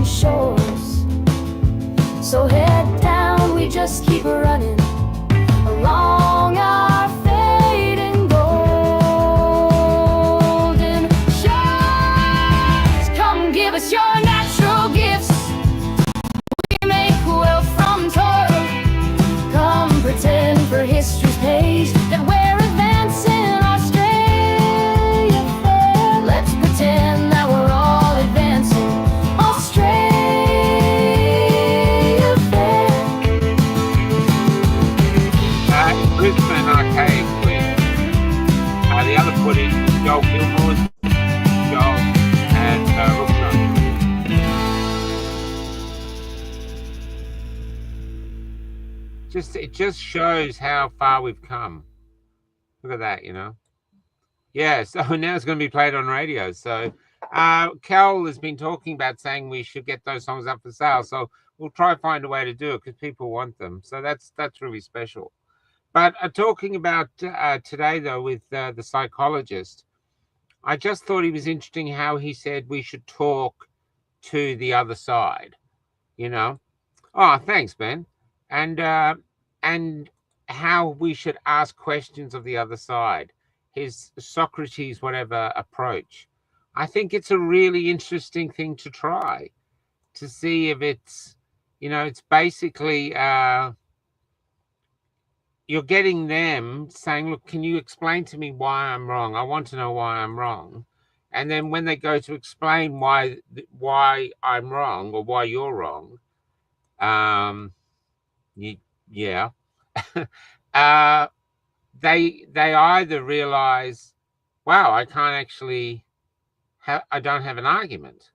shores. So head down, we just keep running along our fading golden shores. Come give us your natural gifts. We make wealth from toil. Come pretend for history's page that we're advancing Australia fair. Let's pretend that we're all advancing Australia fair. Brisbane Archaic Queen. The other footage is Joel Gilmore's, Joel and Rookshire. It just shows how far we've come. Look at that, you know. Yeah, so now it's going to be played on radio. So Cal has been talking about saying we should get those songs up for sale. So we'll try to find a way to do it because people want them. So that's really special. But talking about today, though, with the psychologist, I just thought he was interesting how he said we should talk to the other side, you know. Oh, thanks, Ben. And how we should ask questions of the other side, his Socrates whatever approach. I think it's a really interesting thing to try to see if it's, you know, it's basically you're getting them saying, look, can you explain to me why I'm wrong? I want to know why I'm wrong. And then when they go to explain why I'm wrong or why you're wrong, yeah, they either realize, wow, I can't actually I don't have an argument.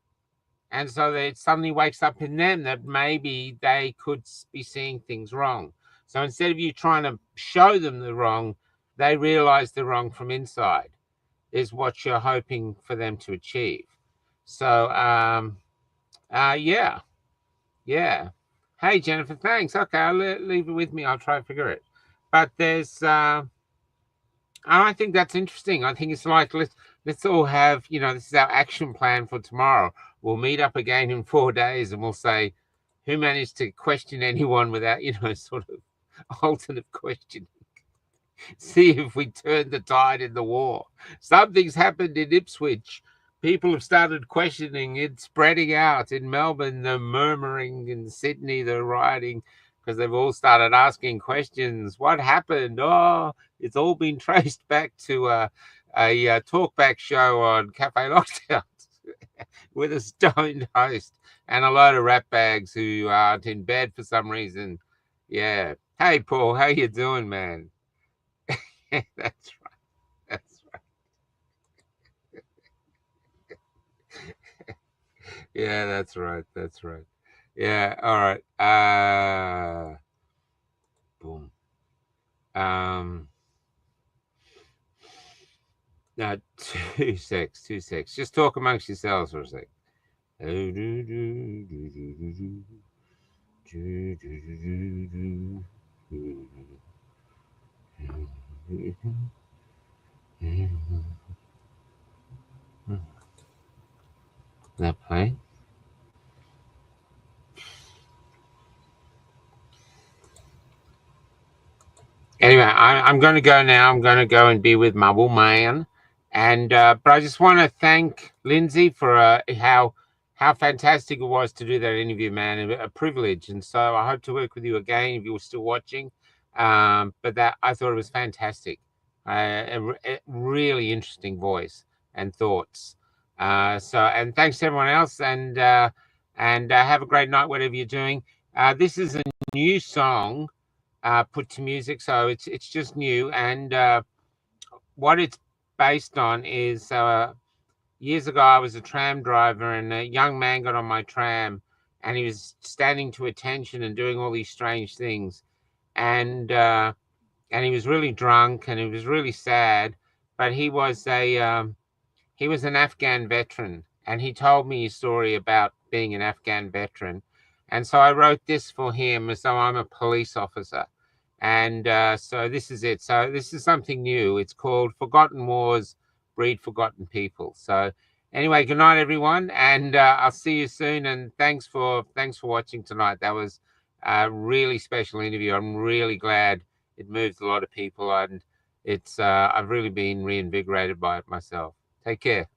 And so it suddenly wakes up in them that maybe they could be seeing things wrong. So instead of you trying to show them the wrong, they realize the wrong from inside is what you're hoping for them to achieve. So, yeah. Hey, Jennifer, thanks. Okay, I'll leave it with me. I'll try to figure it. But there's, I think that's interesting. I think it's like, let's all have, you know, this is our action plan for tomorrow. We'll meet up again in 4 days and we'll say, who managed to question anyone without, you know, sort of alternate questioning? See if we turn the tide in the war. Something's happened in Ipswich. People have started questioning it, spreading out in Melbourne. They're murmuring in Sydney. They're rioting because they've all started asking questions. What happened? Oh, it's all been traced back to a talkback show on Cafe Lockdown with a stoned host and a load of ratbags who aren't in bed for some reason. Yeah. Hey, Paul, how you doing, man? That's right. That's right. Yeah, that's right. That's right. Yeah. All right. Boom. Now, two secs. Just talk amongst yourselves for a sec. That play? Anyway, I'm going to go now. I'm going to go and be with Mubble Man. And but I just want to thank Lindsay for how fantastic it was to do that interview, man. A privilege. And so I hope to work with you again if you're still watching. But that I thought it was fantastic. A really interesting voice and thoughts. And thanks to everyone else. And have a great night, whatever you're doing. This is a new song put to music, so it's just new. And what it's based on is years ago I was a tram driver, and a young man got on my tram, and he was standing to attention and doing all these strange things, and he was really drunk and he was really sad. But he was an Afghan veteran, and he told me his story about being an Afghan veteran. And so I wrote this for him as though I'm a police officer. And so this is it. So this is something new. It's called Forgotten Wars Breed Forgotten People. So anyway, good night, everyone. And I'll see you soon. And thanks for watching tonight. That was a really special interview. I'm really glad it moved a lot of people. And it's I've really been reinvigorated by it myself. Take care.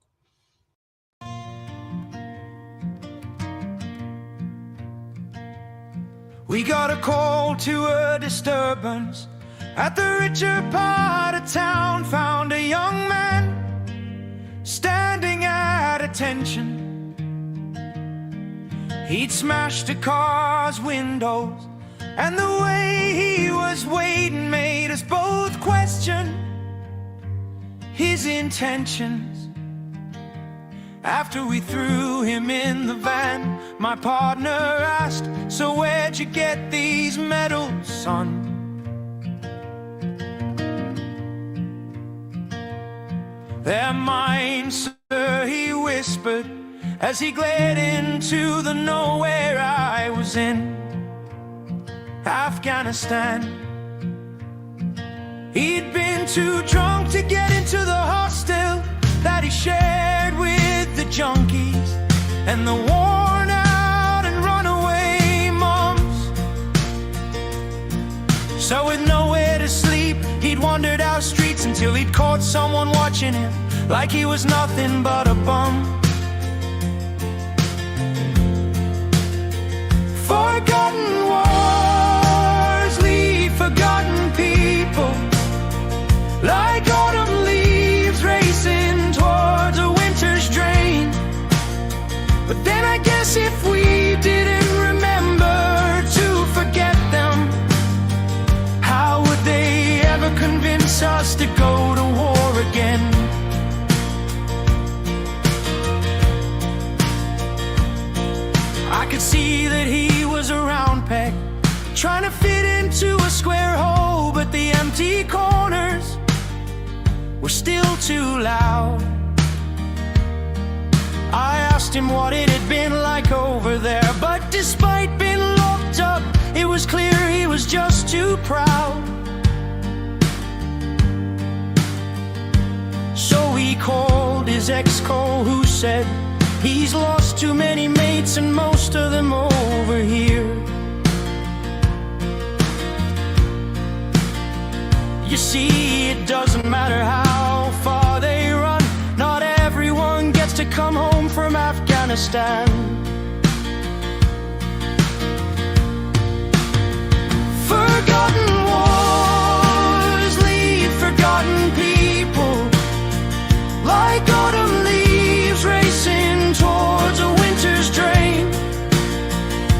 We got a call to a disturbance at the richer part of town. Found a young man standing at attention. He'd smashed a car's windows, and the way he was waiting made us both question his intentions. After we threw him in the van, my partner asked, "So where'd you get these medals, son?" "They're mine, sir," he whispered, as he glared into the nowhere I was in, Afghanistan. He'd been too drunk to get into the hostel that he shared with the junkies and the worn out and runaway moms. So with nowhere to sleep, he'd wandered our streets until he'd caught someone watching him like he was nothing but a bum. Forgotten wars leave forgotten people, like autumn leaves racing towards a winter's drain. But then I guess if we didn't remember to forget them, how would they ever convince us to go to war again? I could see that he was a round peg, trying to fit into a square hole, but the empty corners were still too loud. I asked him what it had been like over there, but despite being locked up, it was clear he was just too proud. So he called his ex-co, who said he's lost too many mates and most of them over here. You see, it doesn't matter how far they run, not everyone gets to come home from Afghanistan. Forgotten wars leave forgotten people, like autumn leaves racing towards a winter's drain.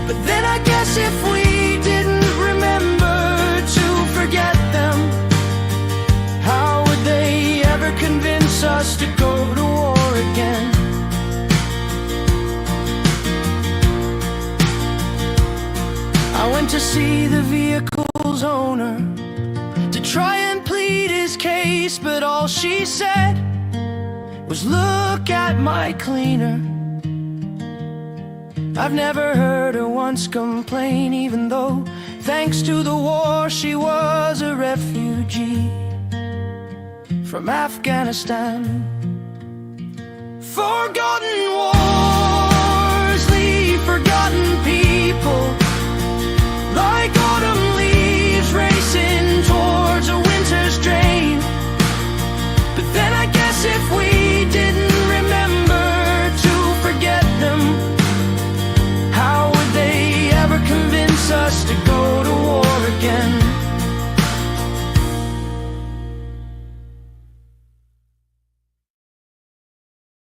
But then I guess if we didn't remember to forget them, how would they ever convince us to go to war again? I went to see the vehicle's owner to try and plead his case, but all she said was, "Look at my cleaner." I've never heard her once complain, even though, thanks to the war, she was a refugee from Afghanistan. Forgotten war.